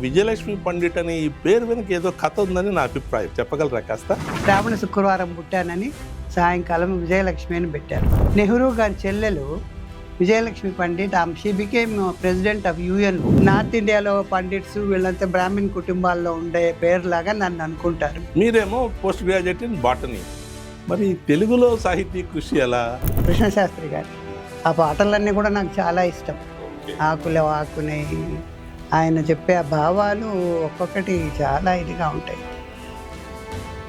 విజయలక్ష్మి పండిట్ అనే ఈ పేరు వెనక ఏదో కథ ఉందని నా అభిప్రాయం. చెప్పగలరా కాస్త? శ్రావణ శుక్రవారం పుట్టానని సాయంకాలం విజయలక్ష్మి అని పెట్టారు. నెహ్రూ గారి చెల్లెలు Vijayalakshmi Pandit, she became president of UN. North ఇండియాలో పండిట్స్ వీళ్ళంతా బ్రాహ్మణ్ కుటుంబాల్లో ఉండే పేరులాగా నన్ను అనుకుంటారు. మీరేమో పోస్ట్ గ్రాడ్యుయేట్ ఇన్ బాటనీ. మరి తెలుగులో సాహితీ కృషి ఎలా? కృష్ణశాస్త్రి గారు ఆ పాటలన్నీ కూడా నాకు చాలా ఇష్టం. ఆకుల ఆకునే ఆయన చెప్పే ఆ భావాలు ఒక్కొక్కటి చాలా ఇదిగా ఉంటాయి.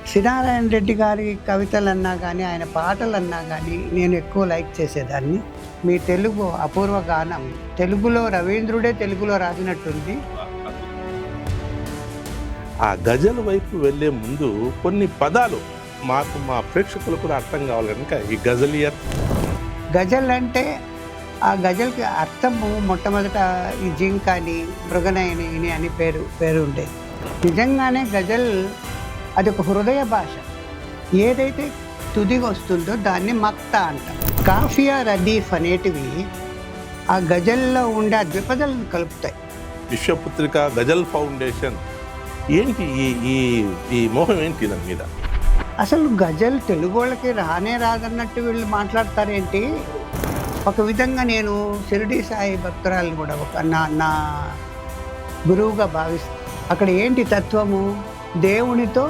శ్రీనారాయణ రెడ్డి గారి కవితలన్నా కానీ ఆయన పాటలన్నా కానీ నేను ఎక్కువ లైక్ చేసేదాన్ని. మీ తెలుగు అపూర్వ గానం, తెలుగులో రవీంద్రుడే తెలుగులో రాసినట్టుంది. ఆ గజల్ వైపు వెళ్ళే ముందు కొన్ని పదాలు మాకు మా ప్రేక్షకులు కూడా అర్థం కావాలి కనుక ఈ గజలియర్. గజల్ అంటే ఆ గజల్కి అర్థము మొట్టమొదట ఈ జింకాని మృగనయని అని పేరు ఉండేది. నిజంగానే గజల్ అది ఒక హృదయ భాష. ఏదైతే తుదిగా వస్తుందో దాన్ని మక్తా అంటాం. కాఫియా రదీఫ్ అనేటివి ఆ గజల్లో ఉండే ఆ ద్విపదలను కలుపుతాయి. విశ్వపుత్రిక గజల్ ఫౌండేషన్ ఏంటి ఈ ఈ మోహం ఏంటి దాని మీద? అసలు గజల్ తెలుగు వాళ్ళకి రానే రాదన్నట్టు వీళ్ళు మాట్లాడతారేంటి? ఒక విధంగా నేను షిరిడి సాయి భక్తురాలను కూడా ఒక నా గురువుగా భావిస్తాను. అక్కడ ఏంటి తత్వము? దేవునితో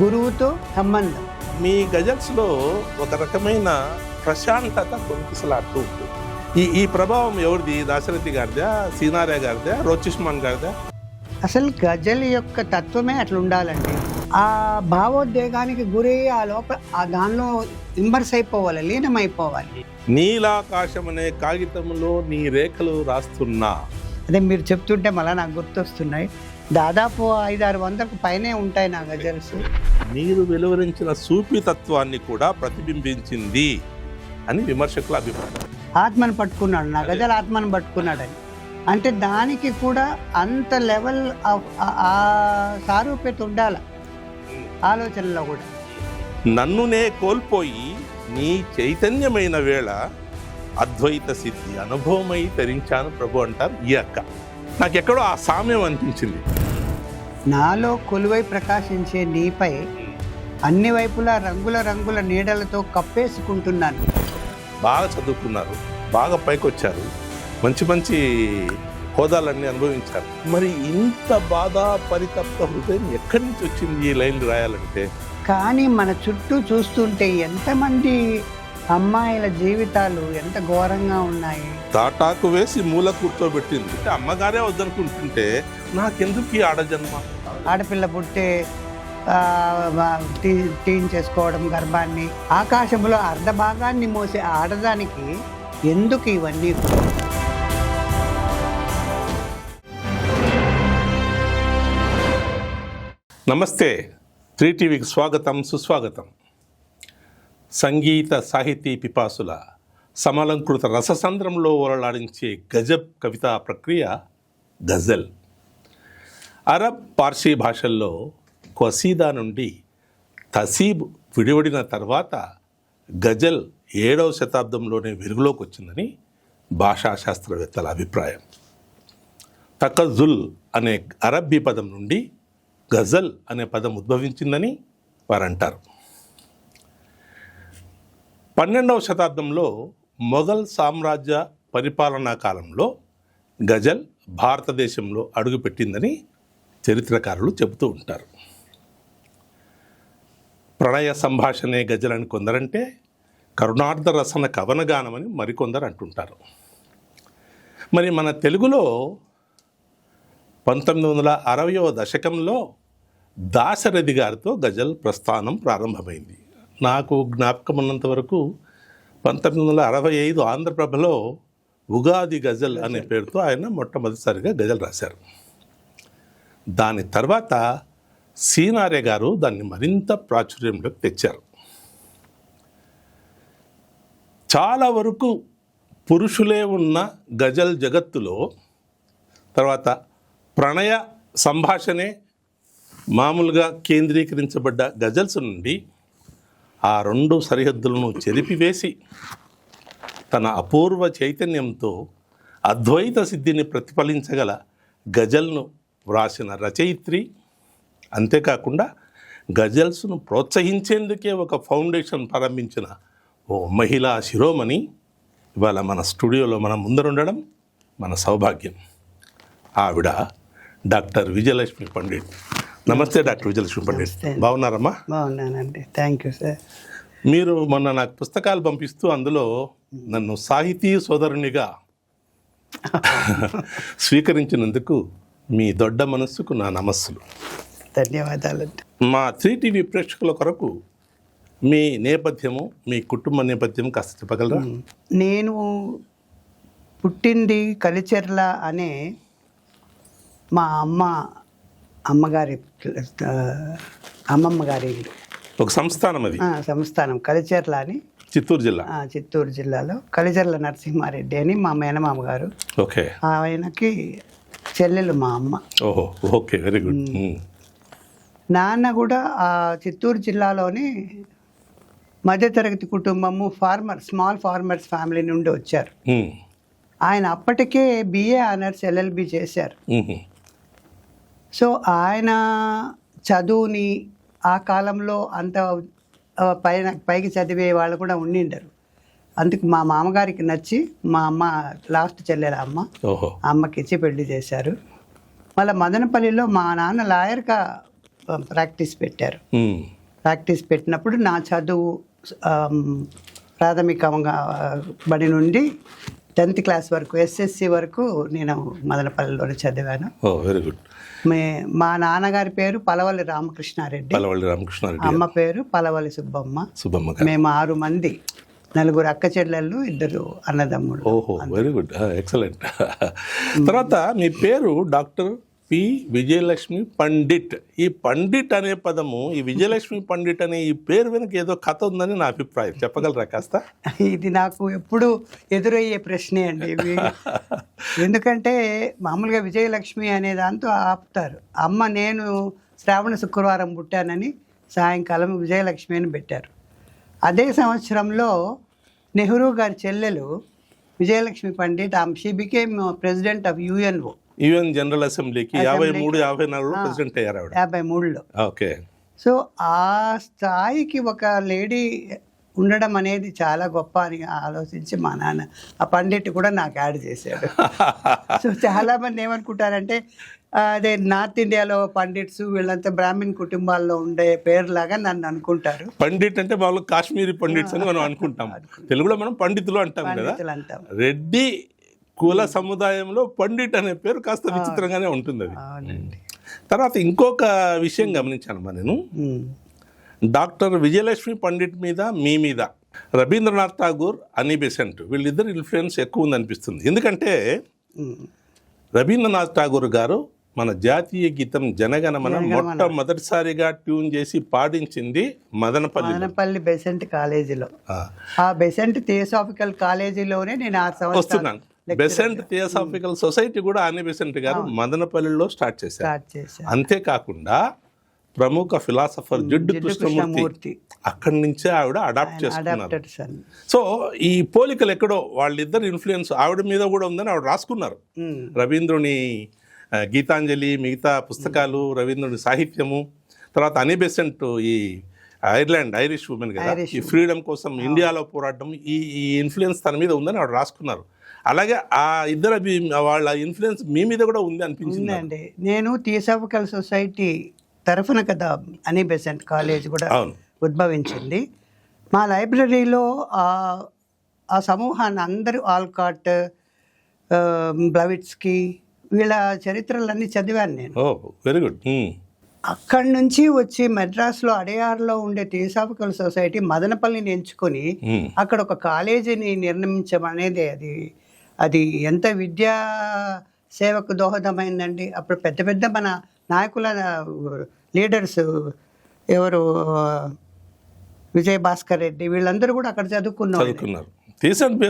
గురువుతో సంబంధం. మీ గజల్స్లో ఒక రకమైన ప్రశాంతత కొనిపిసలాడుతూ ఉంటుంది. ఈ ప్రభావం ఎవరిది? దాశరథి గారిదా, సీనారే గారిదా, రోచిష్మాన్ గారిదా? అసలు గజల్ యొక్క తత్వమే అట్లా ఉండాలండి. ఆ భావోద్వేగానికి గురి ఆ లోపల ఆ దానిలో ఇమ్మర్స్ అయిపోవాలి, లీనమైపోవాలి. నీలాకాశం అనే కాగితంలో నీ రేఖలు రాస్తున్నా. అదే మీరు చెప్తుంటే మళ్ళీ నాకు గుర్తొస్తున్నాయి. దాదాపు 500-600 పైనే ఉంటాయి నా గజల్స్. మీరు వెలువరించిన సూఫీతత్వాన్ని కూడా ప్రతిబింబించింది అని విమర్శకుల అభిప్రాయం. ఆత్మను పట్టుకున్నాడు, నా గజల్ ఆత్మను పట్టుకున్నాడని. అంటే దానికి కూడా అంత లెవెల్ ఆ సారూప్యత ఉండాలి ఆలోచనలో కూడా. నన్నునే కోల్పోయి నీ చైతన్యమైన వేళ అద్వైత సిద్ధి అనుభవమై తరించాను ప్రభు అంటారు ఈ అక్క. నాకెక్కడో ఆ సామ్యం అనిపించింది. నాలో కొలువై ప్రకాశించే నీపై అన్ని వైపులా రంగుల రంగుల నీడలతో కప్పేసుకుంటున్నాను. బాగా చదువుకున్నారు, బాగా పైకొచ్చారు, మంచి మంచి హోదాలన్నీ అనుభవించారు. మరి ఇంత బాధ పరితప్త హృదయం ఎక్కడి నుంచి వచ్చింది ఈ లైన్లు రాయాలంటే? కానీ మన చుట్టూ చూస్తుంటే ఎంతమంది అమ్మాయిల జీవితాలు ఎంత ఘోరంగా ఉన్నాయి. తాటాకు వేసి మూల కూర్చోబెట్టింది. అమ్మగారే వద్దనుకుంటుంటే నాకెందుకు ఈ ఆడజన్మ? ఆడపిల్ల పుట్టే తీయించేసుకోవడం గర్భాన్ని, ఆకాశంలో అర్ధ భాగాన్ని మోసే ఆడదానికి ఎందుకు ఇవన్నీ? నమస్తే, 3TVకి స్వాగతం, సుస్వాగతం. సంగీత సాహితీ పిపాసుల సమలంకృత రససంద్రంలో ఓలలాడించే గజబ్ కవితా ప్రక్రియ గజల్. అరబ్, పార్సీ భాషల్లో ఖసీదా నుండి తసీబ్ విడివడిన తర్వాత గజల్ 7వ శతాబ్దంలోనే వెలుగులోకి వచ్చిందని భాషాశాస్త్రవేత్తల అభిప్రాయం. తకజుల్ అనే అరబ్బీ పదం నుండి గజల్ అనే పదం ఉద్భవించిందని వారు అంటారు. 12వ శతాబ్దంలో మొఘల్ సామ్రాజ్య పరిపాలనా కాలంలో గజల్ భారతదేశంలో అడుగుపెట్టిందని చరిత్రకారులు చెబుతూ ఉంటారు. ప్రణయ సంభాషణే గజల్ అని కొందరంటే, కరుణార్థ రసన కవనగానమని మరికొందరు అంటుంటారు. మరి మన తెలుగులో 1960వ దశకంలో దాశరథి గారితో గజల్ ప్రస్థానం ప్రారంభమైంది. నాకు జ్ఞాపకం ఉన్నంత వరకు 1965 ఆంధ్రప్రభలో ఉగాది గజల్ అనే పేరుతో ఆయన మొట్టమొదటిసారిగా గజల్ రాశారు. దాని తర్వాత సీనారే గారు దాన్ని మరింత ప్రాచుర్యంలోకి తెచ్చారు. చాలా వరకు పురుషులే ఉన్న గజల్ జగత్తులో తర్వాత ప్రణయ సంభాషణే మామూలుగా కేంద్రీకరించబడ్డ గజల్స్ నుండి ఆ 2 సరిహద్దులను చెరిపివేసి తన అపూర్వ చైతన్యంతో అద్వైత సిద్ధిని ప్రతిఫలించగల గజల్ను వ్రాసిన రచయిత్రి. అంతేకాకుండా గజల్స్ను ప్రోత్సహించేందుకే ఒక ఫౌండేషన్ ప్రారంభించిన ఓ మహిళా శిరోమణి ఇవాళ మన స్టూడియోలో మన ముందరుండడం మన సౌభాగ్యం. ఆవిడ డాక్టర్ విజయలక్ష్మి పండిట్. నమస్తే డాక్టర్ విజయలక్ష్మి పండిట్. బాగున్నారమ్మా? బాగున్నానండి, థ్యాంక్ యూ సార్. మీరు మొన్న నాకు పుస్తకాలు పంపిస్తూ అందులో నన్ను సాహితీ సోదరునిగా స్వీకరించినందుకు మీ దొడ్డ మనస్సుకు నా నమస్సులు. ధన్యవాదాలండి. మా 3TV ప్రేక్షకుల కొరకు మీ నేపథ్యము, మీ కుటుంబ నేపథ్యం కాస్త చెప్పగలరా? నేను పుట్టింది కలిచెర్ల అనే మా అమ్మమ్మ గారి ఇల్లు. ఒక సంస్థానం అది. సంస్థానం కలిచెర్ల అని, చిత్తూరు జిల్లా. చిత్తూరు జిల్లాలో కలిచెర్ల నరసింహారెడ్డి అని మా మేనమామ గారు. ఓకే. ఆయనకి చెల్లెలు మా అమ్మ. ఓహో, ఓకే, వెరీ గుడ్. నాన్న కూడా ఆ చిత్తూరు జిల్లాలోని మధ్యతరగతి కుటుంబము, స్మాల్ ఫార్మర్స్ ఫ్యామిలీ నుండి వచ్చారు. ఆయన అప్పటికే BA ఆనర్స్ LLB చేశారు. సో ఆయన చదువుని ఆ కాలంలో అంత పైకి చదివే వాళ్ళు కూడా ఉండిండరు. అందుకు మా మామగారికి నచ్చి మా అమ్మ లాస్ట్ చెల్లెల అమ్మకి ఇచ్చి పెళ్లి చేశారు. మళ్ళీ మదనపల్లిలో మా నాన్న లాయర్గా ప్రాక్టీస్ పెట్టారు. ప్రాక్టీస్ పెట్టినప్పుడు నా చదువు ప్రాథమికంగా బడి నుండి 10th క్లాస్ వరకు, SSC వరకు నేను మదనపల్లిలోనే చదివాను. Very good. మా నాన్నగారి పేరు పలవల్లి రామకృష్ణారెడ్డి, అమ్మ పేరు పలవల్లి సుబ్బమ్మ. మేము 6 మంది, 4 అక్క చెల్లెళ్ళు, 2 అన్నదమ్ములు. ఓహో, వెరీ గుడ్, ఎక్సలెంట్. తర్వాత మీ పేరు డాక్టర్ పి విజయలక్ష్మి పండిట్. ఈ పండిట్ అనే పదము, ఈ విజయలక్ష్మి పండిట్ అనే ఈ పేరు వెనక ఏదో కథ ఉందని నా అభిప్రాయం. చెప్పగలరా కాస్త? ఇది నాకు ఎప్పుడు ఎదురయ్యే ప్రశ్నే అండి. ఎందుకంటే మామూలుగా విజయలక్ష్మి అనే దాంతో ఆపుతారు. అమ్మ నేను శ్రావణ శుక్రవారం పుట్టానని సాయంకాలం విజయలక్ష్మి అని పెట్టారు. అదే సంవత్సరంలో నెహ్రూ గారి చెల్లెలు Vijayalakshmi Pandit, she became president of UN general అసెంబ్లీకి 53-54లో ప్రెసిడెంట్ అయ్యారు ఆవిడ. 53లో. ఓకే. సో ఆ స్థాయికి ఒక లేడీ ఉండడం అనేది చాలా గొప్ప అని ఆలోచించి మా నాన్న ఆ పండిట్ కూడా నాకు యాడ్ చేశాడు. సో చాలామంది ఏమనుకుంటారంటే అదే నార్త్ ఇండియాలో పండిట్స్ వీళ్ళంతా బ్రాహ్మణ్ కుటుంబాల్లో ఉండే పేరులాగా నన్ను అనుకుంటారు. పండిట్ అంటే వాళ్ళు కాశ్మీరీ పండిట్స్ అని మనం అనుకుంటాం. తెలుగులో మనం పండితులు అంటాం కదా. రెడ్డి కుల సముదాయంలో పండిట్ అనే పేరు కాస్త విచిత్రంగానే ఉంటుంది అది. తర్వాత ఇంకొక విషయం గమనించాను నేను, డాక్టర్ విజయలక్ష్మి పండిట్ మీద, మీ మీద రవీంద్రనాథ్ ఠాగూర్, అనీ బెసెంట్ వీళ్ళిద్దరు ఇన్ఫ్లుయెన్స్ ఎక్కువ ఉందనిపిస్తుంది. ఎందుకంటే రవీంద్రనాథ్ ఠాగూర్ గారు మన జాతీయ గీతం జనగణమన మొట్టమొదటిసారిగా ట్యూన్ చేసి పాడించింది మదనపల్లి బెసెంట్ కాలేజీలో. ఆ బెసెంట్ థియోసాఫికల్ కాలేజీలోనే నేను వస్తున్నాను. బెసెంట్ థియోసాఫికల్ సొసైటీ కూడా అనీ బెసెంట్ గారు మదనపల్లిలో స్టార్ట్ చేశారు. అంతేకాకుండా ప్రముఖ ఫిలాసఫర్ జిడ్డు కృష్ణమూర్తి అక్కడి నుంచే ఆవిడ అడాప్ట్ చేసుకున్నారు. సో ఈ పోలికలు ఎక్కడో వాళ్ళిద్దరు ఇన్ఫ్లుయెన్స్ ఆవిడ మీద కూడా ఉందని ఆవిడ రాసుకున్నారు. రవీంద్రుని గీతాంజలి, మిగతా పుస్తకాలు, రవీంద్రుని సాహిత్యము, తర్వాత అనీ బెసెంట్ ఈ ఐరిష్ ఉమెన్ కదా, ఈ ఫ్రీడమ్ కోసం ఇండియాలో పోరాటం, ఈ ఇన్ఫ్లుయెన్స్ తన మీద ఉందని ఆవిడ రాసుకున్నారు. అలాగే ఆ ఇద్దరు వాళ్ళ ఇన్ఫ్లుయెన్స్ మీ మీద కూడా ఉంది అనిపించింది అండి. నేను థియోసాఫికల్ సొసైటీ తరఫున కదా అనీ బెసెంట్ కాలేజ్ కూడా ఉద్భవించింది. మా లైబ్రరీలో ఆ సమూహాన్ని అందరూ ఆల్కాట్, బ్లవిట్స్కీ వీళ్ళ చరిత్రలన్నీ చదివాను నేను. Very good. అక్కడి నుంచి వచ్చి మెడ్రాస్లో అడయార్లో ఉండే థియోసాఫికల్ సొసైటీ మదనపల్లిని ఎంచుకొని అక్కడ ఒక కాలేజీని నిర్మించమనేది అది ఎంత విద్యా సేవకు దోహదమైందండి. అప్పుడు పెద్ద పెద్ద మన నాయకుల లీడర్స్ ఎవరు, విజయ్ భాస్కర్ రెడ్డి వీళ్ళందరూ కూడా అక్కడ చదువుకున్నారు. 17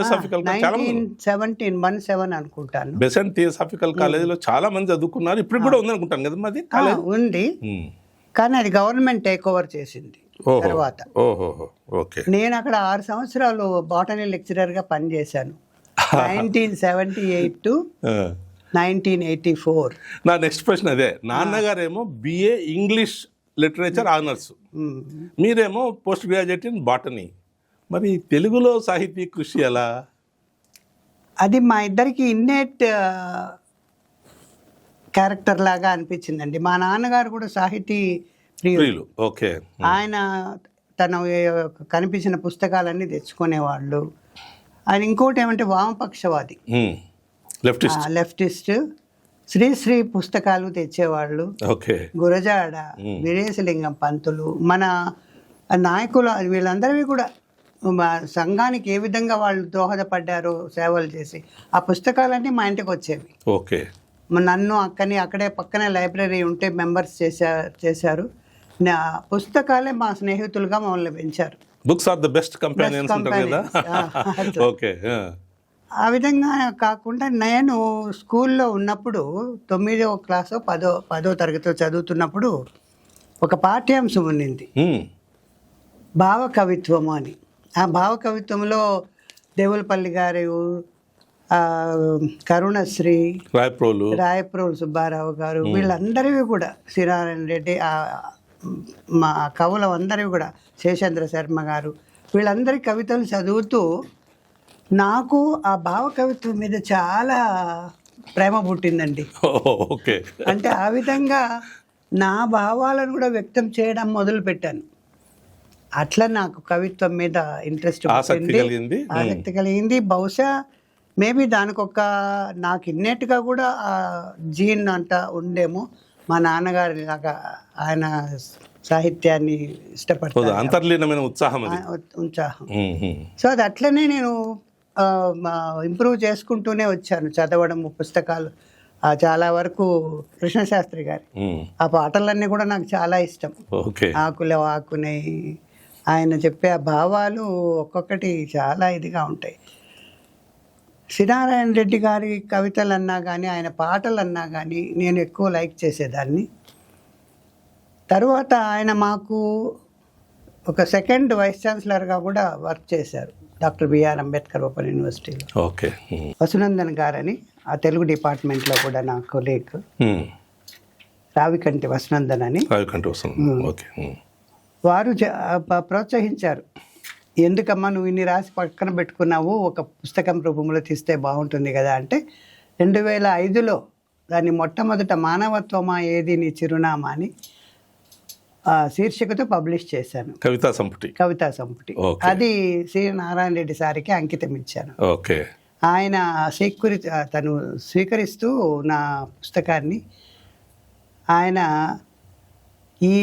అనుకుంటాను. బెసెంట్ థియోసాఫికల్ కాలేజీలో చాలా మంది చదువుకున్నారు. ఇప్పుడు కూడా ఉంది అనుకుంటాను కదా మాది ఉంది. కానీ అది గవర్నమెంట్ టేక్ ఓవర్ చేసింది తర్వాత. నేను అక్కడ 6 సంవత్సరాలు బాటనీ లెక్చరర్గా పనిచేశాను. 1978 to 1984. నా నెక్స్ట్ ప్రశ్న అదే. నాన్నగారేమో బిఏ ఇంగ్లీష్ లిటరేచర్ ఆనర్స్, మీరేమో పోస్ట్ గ్రాడ్యుయేట్ ఇన్ బాటనీ. మరి తెలుగులో సాహితీ కృషి ఎలా? అది మా ఇద్దరికి ఇన్నేట్ క్యారెక్టర్ లాగా అనిపించిందండి. మా నాన్నగారు కూడా సాహితీ ప్రియులు. ఓకే. ఆయన తన కనిపించిన పుస్తకాలన్నీ తెచ్చుకునేవాళ్ళు. ఆయన ఇంకోటి ఏమంటే వామపక్షవాది, లెఫ్టిస్ట్. శ్రీశ్రీ పుస్తకాలు తెచ్చేవాళ్ళు. ఓకే. గురజాడ, వీరేశలింగం పంతులు, మన నాయకులు వీళ్ళందరివి కూడా మా సంఘానికి ఏ విధంగా వాళ్ళు దోహదపడ్డారో సేవలు చేసి ఆ పుస్తకాలన్నీ మా ఇంటికి వచ్చేవి. ఓకే. నన్ను అక్కని అక్కడే పక్కనే లైబ్రరీ ఉంటే మెంబర్స్ చేశారు. నా పుస్తకాలే మా స్నేహితులుగా మమ్మల్ని పెంచారు. Books are the best companions అంటారు కదా. ఓకే. ఆ విధంగా కాకుండా నేను స్కూల్లో ఉన్నప్పుడు 9వ క్లాసో 10వ తరగతిలో చదువుతున్నప్పుడు ఒక పాఠ్యాంశం ఉన్నింది, భావ కవిత్వము అని. ఆ భావ కవిత్వంలో దేవులపల్లి గారు, కరుణశ్రీ, రాయప్రోలు సుబ్బారావు గారు, వీళ్ళందరివి కూడా, శ్రీనారాయణ రెడ్డి, మా కవులు అందరివి కూడా, శేషేంద్ర శర్మ గారు, వీళ్ళందరి కవితలు చదువుతూ నాకు ఆ భావ కవిత్వం మీద చాలా ప్రేమ పుట్టిందండి. ఓకే. అంటే ఆ విధంగా నా భావాలను కూడా వ్యక్తం చేయడం మొదలు పెట్టాను. అట్లా నాకు కవిత్వం మీద ఇంట్రెస్ట్ ఆసక్తి కలిగింది. బహుశా మేబీ దానికొక నాకు ఇన్నేట్గా కూడా ఆ జీన్ అంతా ఉండేమో. మా నాన్నగారి లాగా ఆయన సాహిత్యాన్ని ఇష్టపడతారు, అంతర్లీనమైన ఉత్సాహం. సో అది అట్లనే నేను ఇంప్రూవ్ చేసుకుంటూనే వచ్చాను. చదవడం పుస్తకాలు చాలా వరకు కృష్ణశాస్త్రి గారి ఆ పాటలన్నీ కూడా నాకు చాలా ఇష్టం. ఆకుల ఆకునే ఆయన చెప్పే ఆ భావాలు ఒక్కొక్కటి చాలా ఇదిగా ఉంటాయి. శ్రీనారాయణ రెడ్డి గారి కవితలు అన్నా కానీ, ఆయన పాటలు అన్నా కానీ నేను ఎక్కువ లైక్ చేసేదాన్ని. తర్వాత ఆయన మాకు ఒక సెకండ్ వైస్ ఛాన్సలర్గా కూడా వర్క్ చేశారు, డాక్టర్ బిఆర్ అంబేద్కర్ ఓపెన్ యూనివర్సిటీలో. ఓకే. వసునందన్ గారని ఆ తెలుగు డిపార్ట్మెంట్లో కూడా నా కొలీగ్, రావికంటి వసునందన్ అని. వారు ప్రోత్సహించారు. ఎందుకమ్మా నువ్వు ఇన్ని రాసి పక్కన పెట్టుకున్నావు, ఒక పుస్తకం రూపంలో తీస్తే బాగుంటుంది కదా అంటే 2005లో దాన్ని మొట్టమొదట మానవత్వమా ఏది నీ చిరునామా అని శీర్షికతో పబ్లిష్ చేశాను, కవితా సంపుటి. అది శ్రీ నారాయణ రెడ్డి సారికి అంకితం ఇచ్చాను. ఆయన తను స్వీకరిస్తూ నా పుస్తకాన్ని ఆయన ఈ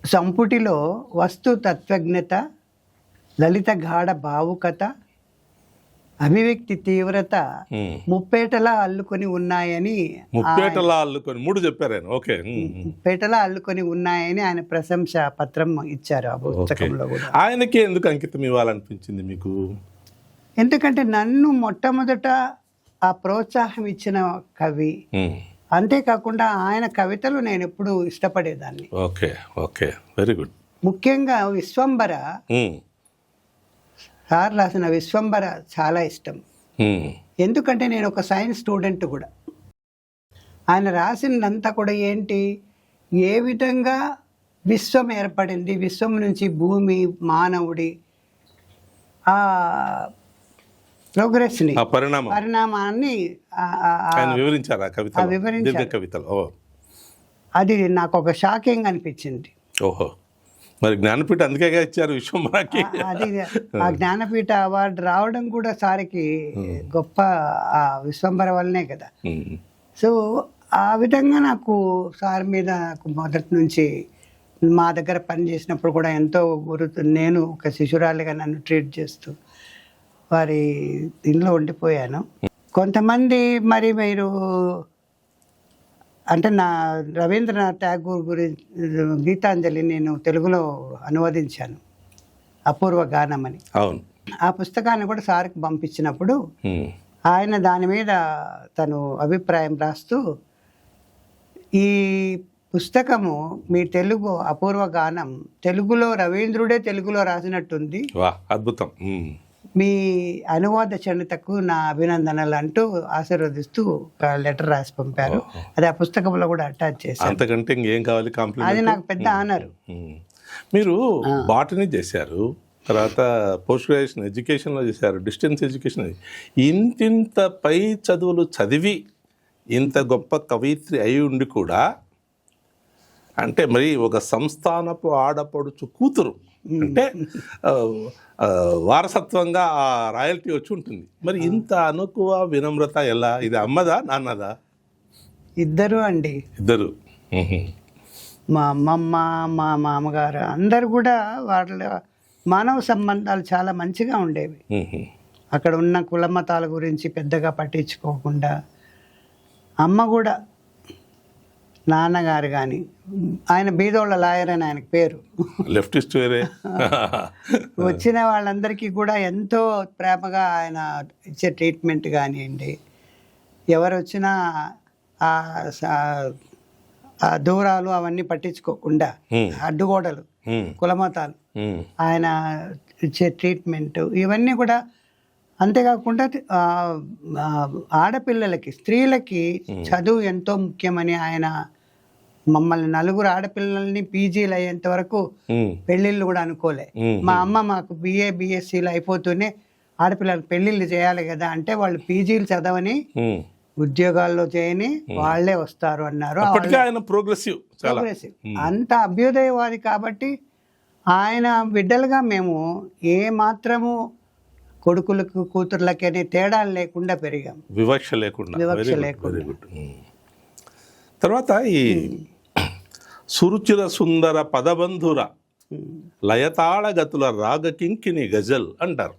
సంపుటిలో వస్తు తత్వజ్ఞత, లలిత గాఢ భావుకత, అభివ్యక్తి తీవ్రత ముప్పేటలా అల్లుకొని ఉన్నాయని, ముప్పేటలా అల్లుకొని ఉన్నాయని ఆయన ప్రశంస పత్రం ఇచ్చారు ఆ పుస్తకంలో కూడా. ఆయనకి ఎందుకు అంకితం ఇవ్వాలనిపించింది మీకు? ఎందుకంటే నన్ను మొట్టమొదట ఆ ప్రోత్సాహం ఇచ్చిన కవి, అంతేకాకుండా ఆయన కవితలు నేను ఎప్పుడు ఇష్టపడేదాన్ని. Very good. ముఖ్యంగా విశ్వంబర, సార్ రాసిన విశ్వంబర చాలా ఇష్టం. ఎందుకంటే నేను ఒక సైన్స్ స్టూడెంట్ కూడా. ఆయన రాసినంతా కూడా ఏంటి, ఏ విధంగా విశ్వం ఏర్పడింది, విశ్వం నుంచి భూమి, మానవుడి ఆ ప్రోగ్రెస్ని, పరిణామాన్ని వివరించారు. అది నాకు ఒక షాకింగ్ అనిపించింది. మరి జ్ఞానపీఠ అందుకే ఇచ్చారు విశ్వంబరకి. అది ఆ జ్ఞానపీఠ అవార్డు రావడం కూడా సారికి గొప్ప ఆ విశ్వంబర వల్లనే కదా. సో ఆ విధంగా నాకు సార్ మీద నాకు మొదటి నుంచి, మా దగ్గర పనిచేసినప్పుడు కూడా ఎంతో నేను ఒక శిశురాలిగా నన్ను ట్రీట్ చేస్తూ వారి దీనిలో ఉండిపోయాను. కొంతమంది మరి మీరు అంటే నా రవీంద్రనాథ్ ఠాగూర్ గురించి గీతాంజలి నేను తెలుగులో అనువదించాను, అపూర్వ గానం అని. ఆ పుస్తకాన్ని కూడా సార్కి పంపించినప్పుడు ఆయన దాని మీద తను అభిప్రాయం రాస్తూ, ఈ పుస్తకము మీ తెలుగు అపూర్వ గానం తెలుగులో రవీంద్రుడే తెలుగులో రాసినట్టుంది, అద్భుతం, మీ అనువాద చరితకు నా అభినందనలు అంటూ ఆశీర్వదిస్తూ ఒక లెటర్ రాసి పంపారు. అది ఆ పుస్తకంలో కూడా అటాచ్ చేశారు. అంతకంటే ఇంకేం కావాలి అది కాంప్లిమెంట్? నాకు పెద్ద ఆనర్. మీరు బాటనీ చేశారు, తర్వాత పోస్ట్ గ్రాడ్యుయేషన్ ఎడ్యుకేషన్లో చేశారు, డిస్టెన్స్ ఎడ్యుకేషన్. ఇంతింత పై చదువులు చదివి ఇంత గొప్ప కవయిత్రి అయి ఉండి కూడా, అంటే మరి ఒక సంస్థానపు ఆడపడుచు కూతురు అంటే వారసత్వంగా ఆ రాయల్టీ వచ్చి ఉంటుంది. మరి ఇంత అనుకువ వినమ్రత ఎలా? ఇది అమ్మదా నాన్నదా? ఇద్దరు అండి. ఇద్దరు. మా అమ్మమ్మ, మా మామగారు అందరు కూడా వాళ్ళ మానవ సంబంధాలు చాలా మంచిగా ఉండేవి. అక్కడ ఉన్న కుల మతాల గురించి పెద్దగా పట్టించుకోకుండా, అమ్మ కూడా, నాన్నగారు కానీ, ఆయన బీదోళ్ళ లాయర్ అని ఆయనకు పేరు. లెఫ్టిస్ట్ వేరే. వచ్చిన వాళ్ళందరికీ కూడా ఎంతో ప్రేమగా ఆయన ఇచ్చే ట్రీట్మెంట్ కానివ్వండి, ఎవరు వచ్చినా ఆ దూరాలు అవన్నీ పట్టించుకోకుండా, అడ్డుగోడలు, కులమతాలు, ఆయన ఇచ్చే ట్రీట్మెంట్ ఇవన్నీ కూడా. అంతేకాకుండా ఆడపిల్లలకి, స్త్రీలకి చదువు ఎంతో ముఖ్యమని ఆయన మమ్మల్ని నలుగురు ఆడపిల్లల్ని పీజీలు అయ్యేంత వరకు పెళ్ళిళ్ళు కూడా అనుకోలే. మా అమ్మ మాకు BScలు అయిపోతూనే ఆడపిల్లలకు పెళ్ళిళ్ళు చేయాలి కదా అంటే, వాళ్ళు పీజీలు చదవని ఉద్యోగాల్లో చేయని వాళ్ళే వస్తారు అన్నారు. ప్రోగ్రెసివ్. అంత అభ్యుదయవాది కాబట్టి ఆయన బిడ్డలుగా మేము ఏ మాత్రము కొడుకులకు కూతుర్లకి అనే తేడాలు లేకుండా పెరిగాం, వివక్ష లేకుండా. తర్వాత ఈ సురుచిర సుందర పదబంధుర లయతాళగతుల రాగకింకిని గజల్ అంటారు.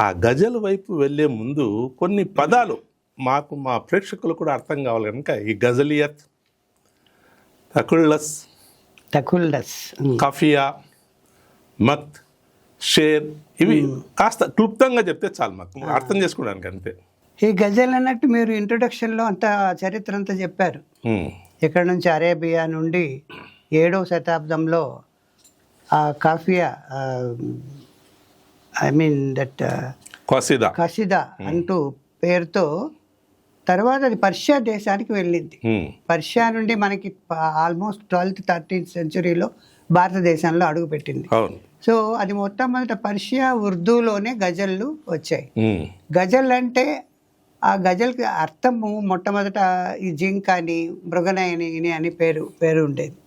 ఆ గజల్ వైపు వెళ్ళే ముందు కొన్ని పదాలు మాకు, మా ప్రేక్షకులు కూడా అర్థం కావాలి కనుక, ఈ గజలియత్, తకుల్లస్, కాఫియా, మత్, షేర్, ఇవి కాస్త క్లుప్తంగా చెప్తే చాలు మాకు అర్థం చేసుకోవడానికి అంతే. ఈ గజల్ అన్నట్టు మీరు ఇంట్రొడక్షన్లో అంత చరిత్ర అంతా చెప్పారు. ఇక్కడ నుంచి అరేబియా నుండి 7వ శతాబ్దంలో ఆ కాఫియా, కసిదా అంటూ పేరుతో, తర్వాత అది పర్షియా దేశానికి వెళ్ళింది. పర్షియా నుండి మనకి ఆల్మోస్ట్ 12th 13th సెంచురీలో భారతదేశంలో అడుగుపెట్టింది. సో అది మొట్టమొదట పర్షియా ఉర్దూలోనే గజళ్ళు వచ్చాయి. గజల్ అంటే, ఆ గజల్కి అర్థము మొట్టమొదట ఈ జింకాని, మృగనయని అని పేరు ఉండేది.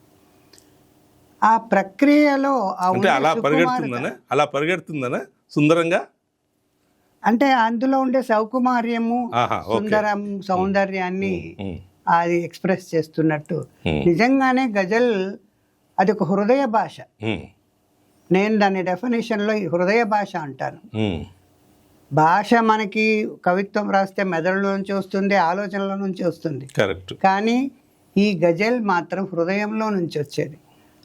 ఆ ప్రక్రియలో అలా పరిగెడుతుందనే సుందరంగా, అంటే అందులో ఉండే సౌకుమార్యము, సౌందర్యాన్ని అది ఎక్స్ప్రెస్ చేస్తున్నట్టు. నిజంగానే గజల్ అది ఒక హృదయ భాష. నేను దాని డెఫినేషన్లో హృదయ భాష అంటాను. భాష మనకి కవిత్వం రాస్తే మెదడులో నుంచి వస్తుంది, ఆలోచనల నుంచి వస్తుంది. కానీ ఈ గజల్ మాత్రం హృదయంలో నుంచి వచ్చేది.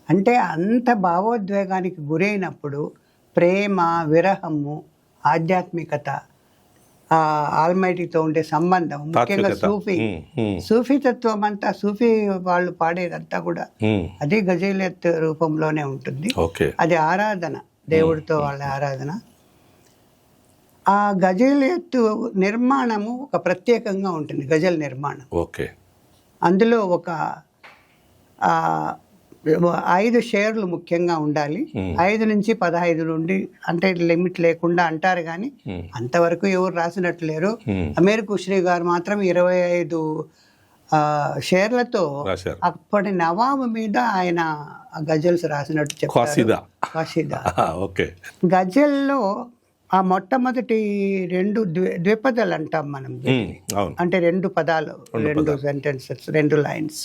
అంటే అంత భావోద్వేగానికి గురైనప్పుడు ప్రేమ, విరహము, ఆధ్యాత్మికత, ఆల్మైటీతో ఉండే సంబంధం, ముఖ్యంగా సూఫీ తత్వం అంతా, సూఫీ వాళ్ళు పాడేదంతా కూడా అదే గజలియత్ రూపంలోనే ఉంటుంది. అది ఆరాధన, దేవుడితో వాళ్ళ ఆరాధన. ఆ గజలియత్ నిర్మాణము ఒక ప్రత్యేకంగా ఉంటుంది. గజల్ నిర్మాణం అందులో ఒక 5 షేర్లు ముఖ్యంగా ఉండాలి. 5 నుంచి 15 నుండి, అంటే లిమిట్ లేకుండా అంటారు కానీ అంతవరకు ఎవరు రాసినట్లు లేరు. అమీర్ ఖుష్రీ గారు మాత్రం 25 షేర్లతో అప్పటి నవాబు మీద ఆయన గజల్స్ రాసినట్టు చెప్పారు. ఖాసిదా. గజల్లో ఆ మొట్టమొదటి 2 ద్విపదాలు అంటాం మనం, అంటే 2 పదాలు, 2 సెంటెన్సెస్, 2 లైన్స్.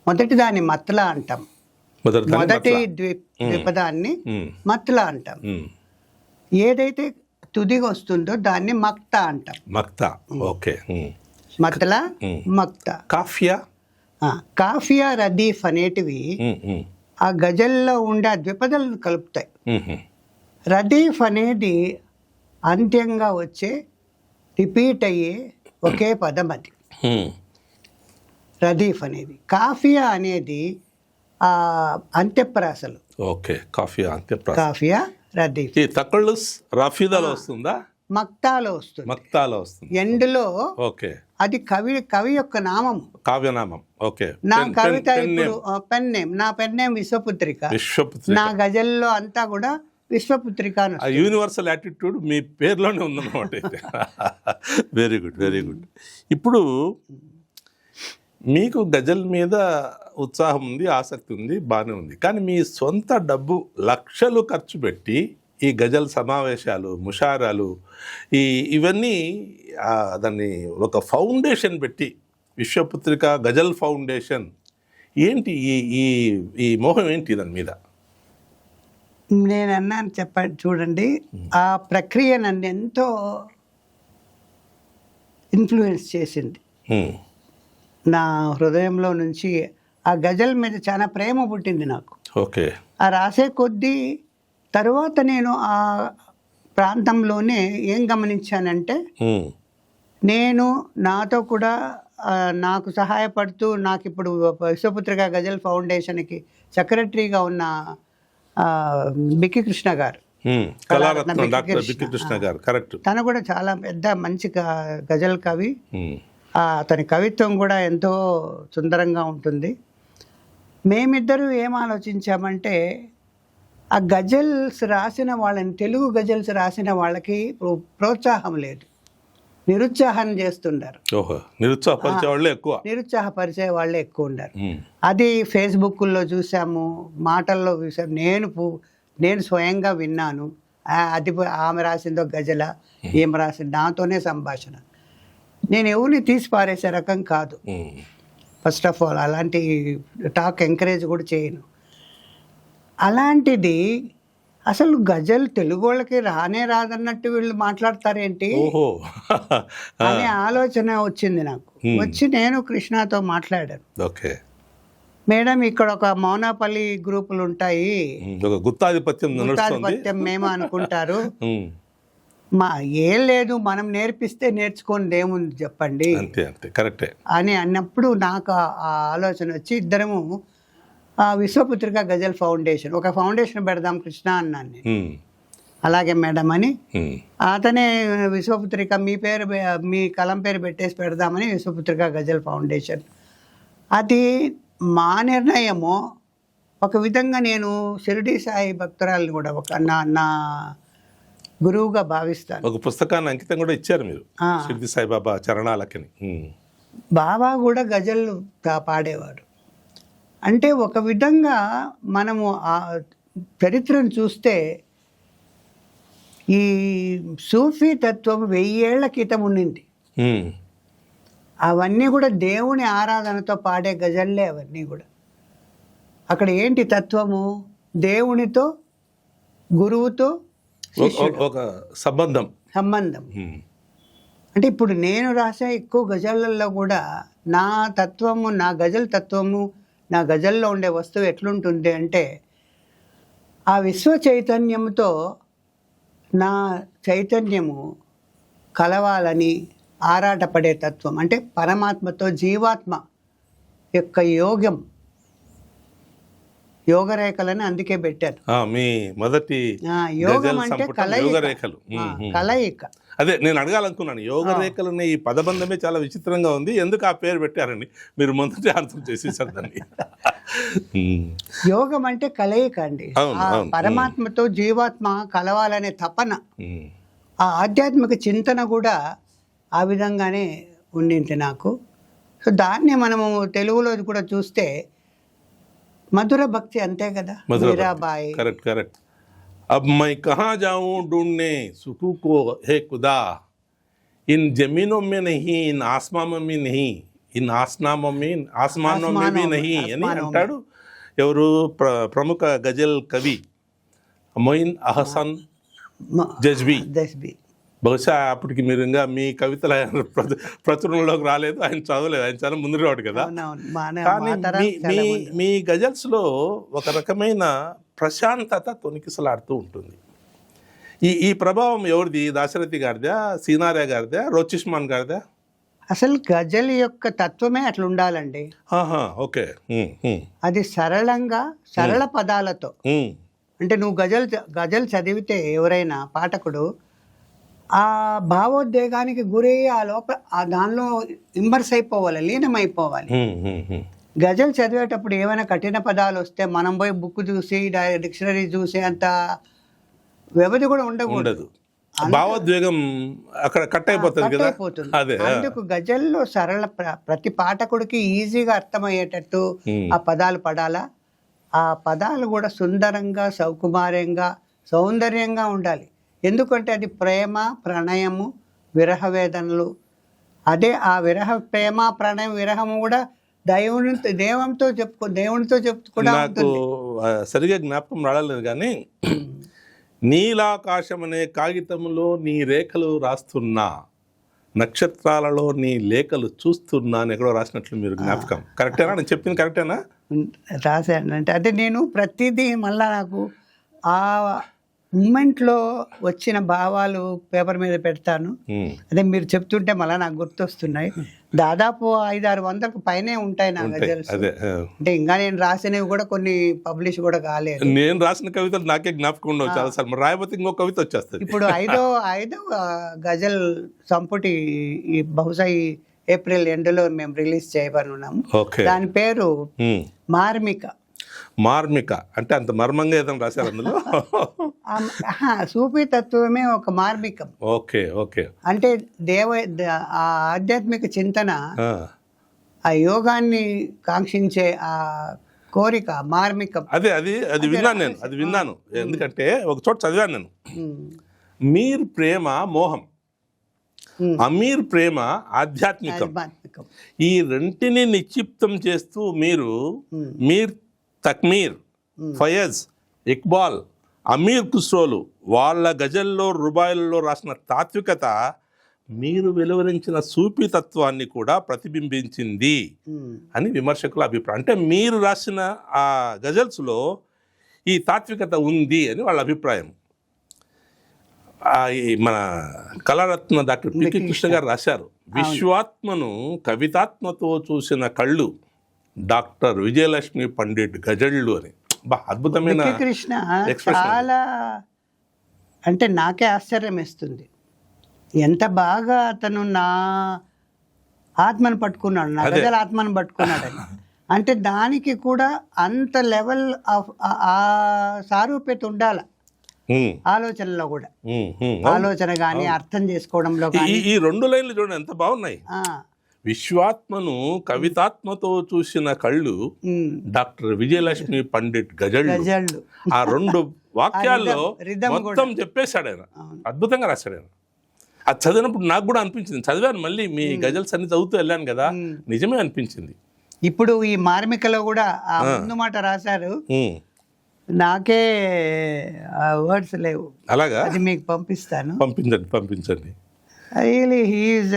మొదటి దాన్ని మత్లా అంటాం, మొదటి ద్విపదాన్ని మత్లా అంటాం. ఏదైతే తుదిగా వస్తుందో దాన్ని మక్తా అంటాం. మత్లా, మక్తా. కాఫియా, రదీఫ్ అనేటివి ఆ గజల్లో ఉండే ద్విపదాలను కలుపుతాయి. రదీఫ్ అనేది అంత్యంగా వచ్చే, రిపీట్ అయ్యే ఒకే పదం అది రదీఫ్ అనేది. కాఫియా అనేది అంత్యప్రాసలు. కాఫియా, రదీఫ్. ఈ తకళ్ళుస్ రఫీదాలో వస్తుందా, మక్తాలో వస్తుంది, మక్తాలో వస్తుంది? ఎండ్లో ఓకే, అది కవి యొక్క నామం, కావ్యనామం. ఓకే, నా కవిత ఇప్పుడు పెన్ నేమ్, నా పెన్ నేమ్ విశ్వపుత్రిక. విశ్వపుత్రిక. నా గజల్లో అంతా కూడా విశ్వపుత్రిక అని ఆ యూనివర్సల్ యాటిట్యూడ్ మీ పేరులోనే ఉందన్నమాట. Very good, very good. ఇప్పుడు మీకు గజల్ మీద ఉత్సాహం ఉంది, ఆసక్తి ఉంది, బాగానే ఉంది. కానీ మీ సొంత డబ్బు లక్షలు ఖర్చు పెట్టి ఈ గజల్ సమావేశాలు, ముషారాలు, ఇవన్నీ దాన్ని ఒక ఫౌండేషన్ పెట్టి, విశ్వపుత్రిక గజల్ ఫౌండేషన్, ఏంటి ఈ మోహం ఏంటి దాని మీద? నేను అన్నాను చెప్పండి, చూడండి, ఆ ప్రక్రియ నన్ను ఎంతో ఇన్ఫ్లుయెన్స్ చేసింది. నా హృదయంలో నుంచి ఆ గజల్ మీద చాలా ప్రేమ పుట్టింది నాకు. ఓకే. ఆ రాసే కొద్దీ తరువాత నేను ఆ ప్రాంతంలోనే ఏం గమనించానంటే, నేను నాతో కూడా నాకు సహాయపడుతూ, నాకు ఇప్పుడు విశ్వపుత్రిక గజల్ ఫౌండేషన్కి సెక్రటరీగా ఉన్న బిక్కి కృష్ణ గారు, డాక్టర్ బిక్కి కృష్ణ గారు, కరెక్ట్. తను కూడా చాలా పెద్ద మంచి గజల్ కవి. అతని కవిత్వం కూడా ఎంతో సుందరంగా ఉంటుంది. మేమిద్దరూ ఏం ఆలోచించామంటే, ఆ గజల్స్ రాసిన వాళ్ళని, తెలుగు గజల్స్ రాసిన వాళ్ళకి ప్రోత్సాహం లేదు, నిరుత్సాహం చేస్తుంటారు. నిరుత్సాహపరిచే వాళ్ళే ఎక్కువ ఉన్నారు. అది ఫేస్బుక్లో చూసాము, మాటల్లో చూసాము, నేను స్వయంగా విన్నాను. అది ఆమె రాసిందో గజల, ఏం రాసింది, నాతోనే సంభాషణ. నేను ఎవరిని తీసి పారేసే రకం కాదు. ఫస్ట్ ఆఫ్ ఆల్ అలాంటి టాక్ ఎంకరేజ్ కూడా చేయను. అలాంటిది అసలు గజల్ తెలుగు వాళ్ళకి రానే రాదన్నట్టు వీళ్ళు మాట్లాడతారేంటి అనే ఆలోచన వచ్చింది నాకు. వచ్చి నేను కృష్ణతో మాట్లాడాను. ఓకే మేడం, ఇక్కడ ఒక మౌనాపల్లి గ్రూపులు ఉంటాయి, గుత్తాధిపత్యం మేము అనుకుంటారు, ఏం లేదు, మనం నేర్పిస్తే నేర్చుకోండి, ఏముంది చెప్పండి అని అన్నప్పుడు నాకు ఆ ఆలోచన వచ్చి, ఇద్దరము విశ్వపుత్రిక గజల్ ఫౌండేషన్, ఒక ఫౌండేషన్ పెడదాం కృష్ణ అన్నాను నేను. అలాగే మేడం అని, అతనే విశ్వపుత్రిక మీ కలం పేరు పెట్టేసి పెడదామని విశ్వపుత్రిక గజల్ ఫౌండేషన్. అది మా నిర్ణయము. ఒక విధంగా నేను షిరిడి సాయి భక్తురాలని కూడా ఒక నా గురువుగా భావిస్తాను. ఒక పుస్తకాన్ని అంకితం కూడా ఇచ్చారు మీరు, షిరిడి సాయిబాబా చరణాలకి. బాబా కూడా గజల్ పాడేవారు. అంటే ఒక విధంగా మనము ఆ చరిత్రను చూస్తే, ఈ సూఫీ తత్వం 1000 ఏళ్ల క్రితం ఉండింది. అవన్నీ కూడా దేవుని ఆరాధనతో పాడే గజల్లే అవన్నీ కూడా. అక్కడ ఏంటి తత్వము? దేవునితో, గురువుతో ఒక సంబంధం. అంటే ఇప్పుడు నేను రాసే ఎక్కువ గజళ్ళల్లో కూడా నా తత్వము, నా గజల్ తత్వము, నా గజల్లో ఉండే వస్తువు ఎట్లుంటుంది అంటే, ఆ విశ్వ చైతన్యంతో నా చైతన్యము కలవాలని ఆరాటపడే తత్వం. అంటే పరమాత్మతో జీవాత్మ యొక్క యోగరేఖలని అందుకే పెట్టారు. మీ మొదటి యోగం అంటే కలయిక. అదే నేను అడగాలనుకున్నాను, యోగరేఖలు అనే ఈ పదబంధమే చాలా విచిత్రంగా ఉంది, ఎందుకు ఆ పేరు పెట్టారండి? మీరు మొదటి అర్థం చేసేసారు దాన్ని. యోగం అంటే కలయిక అండి. పరమాత్మతో జీవాత్మ కలవాలనే తపన, ఆ ఆధ్యాత్మిక చింతన కూడా ఆ విధంగానే ఉండింది నాకు. సో దాన్ని మనము తెలుగులో కూడా చూస్తే మధుర భక్తి అంతే కదా, మీరాబాయి. కరెక్ట్. अब मैं कहाँ जाऊँ ढूंढने सुकू को है खुदा, इन जमीनों में नहीं, इन आसमानों में नहीं, इन आसमानों में भी नहीं అని అంటాడు ఎవరు? ప్రముఖ గజల్ కవి మొయిన్ అహసన్ జజ్బీ. బహుశా అప్పటికి మీరు ఇంకా మీ కవితలు ప్రచురణలోకి రాలేదు, ఆయన చదవలేదు, ఆయన చాలా ముందురాడు కదా. కానీ మీ గజల్స్లో ఒక రకమైన ప్రశాంతత తొణికిసలాడుతూ ఉంటుంది. ఈ ప్రభావం ఎవరిది? దాశరథి గారిదా, సీనారే గారిదా, రోచిష్మాన్ గారిదా? అసలు గజల్ యొక్క తత్వమే అట్లా ఉండాలండి. ఓకే. అది సరళంగా, సరళ పదాలతో అంటే నువ్వు గజల్ చదివితే ఎవరైనా పాఠకుడు ఆ భావోద్వేగానికి గురయ్యి ఆ లోపల ఆ దానిలో ఇమ్మర్స్ అయిపోవాలి, లీనమైపోవాలి. గజల్ చదివేటప్పుడు ఏమైనా కఠిన పదాలు వస్తే మనం పోయి బుక్ చూసి డిక్షనరీ చూసి అంత వ్యవధి కూడా ఉండకూడదు. భావోద్వేగం అక్కడ కట్ అయిపోతుంది కదా. అదే అందుకు గజల్లో సరళ ప్రతి పాఠకుడికి ఈజీగా అర్థమయ్యేటట్టు ఆ పదాలు పడాలా. ఆ పదాలు కూడా సుందరంగా, సౌకుమార్యంగా, సౌందర్యంగా ఉండాలి. ఎందుకంటే అది ప్రేమ, ప్రణయము, విరహ వేదనలు. అదే ఆ ప్రేమ, ప్రణయం, విరహము కూడా దేవునితో చెప్పుకో నాకు సరిగా జ్ఞాపకం రాలేదు కానీ నీలాకాశం అనే కాగితంలో నీ రేఖలు రాస్తున్నా, నక్షత్రాలలో నీ లేఖలు చూస్తున్నా అని ఎక్కడో రాసినట్లు మీరు జ్ఞాపకం. కరెక్టేనా? నేను చెప్పింది కరెక్టేనా? రాశాను అంటే అదే నేను ప్రతిదీ మళ్ళా నాకు ఆ మూమెంట్లో వచ్చిన భావాలు పేపర్ మీద పెడతాను. అదే మీరు చెప్తుంటే మళ్ళీ నాకు గుర్తొస్తున్నాయి. దాదాపు 500-600 పైనే ఉంటాయి నా గజల్స్. అంటే ఇంకా నేను రాసినవి కూడా కొన్ని పబ్లిష్ కూడా కాలేదు. నేను రాసిన కవితలు నాకే జ్ఞాపకం ఉండవు చాలా సార్. రాయబోతే ఇంకో కవిత వచ్చేస్తుంది. ఇప్పుడు ఐదవ గజల్ సంపుటి బహుశా ఈ ఏప్రిల్ ఎండ్లో మేము రిలీజ్ చేయబడున్నాము. దాని పేరు మార్మిక. మార్మిక అంటే అంత మర్మంగా ఏదైనా రాశారు అందులో? సూఫీ తత్వమే ఒక మార్మికం. Okay okay. అంటే ఆ ఆధ్యాత్మిక చింతన, ఆ యోగాన్ని కాంక్షించే ఆ కోరిక మార్మికం. అది విన్నాను. ఎందుకంటే ఒక చోట చదివాను నేను. మీర్ ప్రేమ మోహం, అమీర్ ప్రేమ ఆధ్యాత్మికం. ఈ రెంటిని నిక్షిప్తం చేస్తూ మీర్ తక్మీర్, ఫయజ్, ఇక్బాల్, అమీర్ ఖుస్రోలు వాళ్ళ గజల్లో, రుబాయిల్లో రాసిన తాత్వికత మీరు వెలువరించిన సూఫీ తత్వాన్ని కూడా ప్రతిబింబించింది అని విమర్శకుల అభిప్రాయం. అంటే మీరు రాసిన ఆ గజల్స్లో ఈ తాత్వికత ఉంది అని వాళ్ళ అభిప్రాయం. మన కళారత్న డాక్టర్ పికి కృష్ణ గారు రాశారు, విశ్వాత్మను కవితాత్మతో చూసిన కళ్ళు డాక్టర్ విజయలక్ష్మి పండిట్ గజళ్ళు అని. అద్భుతమైన కృష్ణ. చాలా అంటే నాకే ఆశ్చర్యం వేస్తుంది ఎంత బాగా అతను నా ఆత్మను పట్టుకున్నాడు, నా గజల ఆత్మను పట్టుకున్నాడని. అంటే దానికి కూడా అంత లెవెల్ ఆఫ్ ఆ సారూప్యత ఉండాల ఆలోచనలో కూడా. ఆలోచన కానీ అర్థం చేసుకోవడంలో కానీ. ఈ 2 లైన్లు చూడండి ఎంత బాగున్నాయి. విశ్వాత్మను కవితాత్మతో చూసిన కళ్ళు డాక్టర్ విజయలక్ష్మి పండిట్ గజళ్ళు. ఆ 2 వాక్యాల్లో మొత్తం చెప్పేశాడు ఆయన. అద్భుతంగా రాశాడు ఆయన. అది చదివినప్పుడు నాకు కూడా అనిపించింది. చదివాను మళ్ళీ మీ గజల్స్ అన్ని చదువుతూ వెళ్ళాను కదా, నిజమే అనిపించింది. ఇప్పుడు ఈ మార్మికలో కూడా ఆ ముందు మాట రాశారు, నాకే వర్డ్స్ లేవు. అలాగా? అది మీకు పంపిస్తాను. పంపించండి. Really he is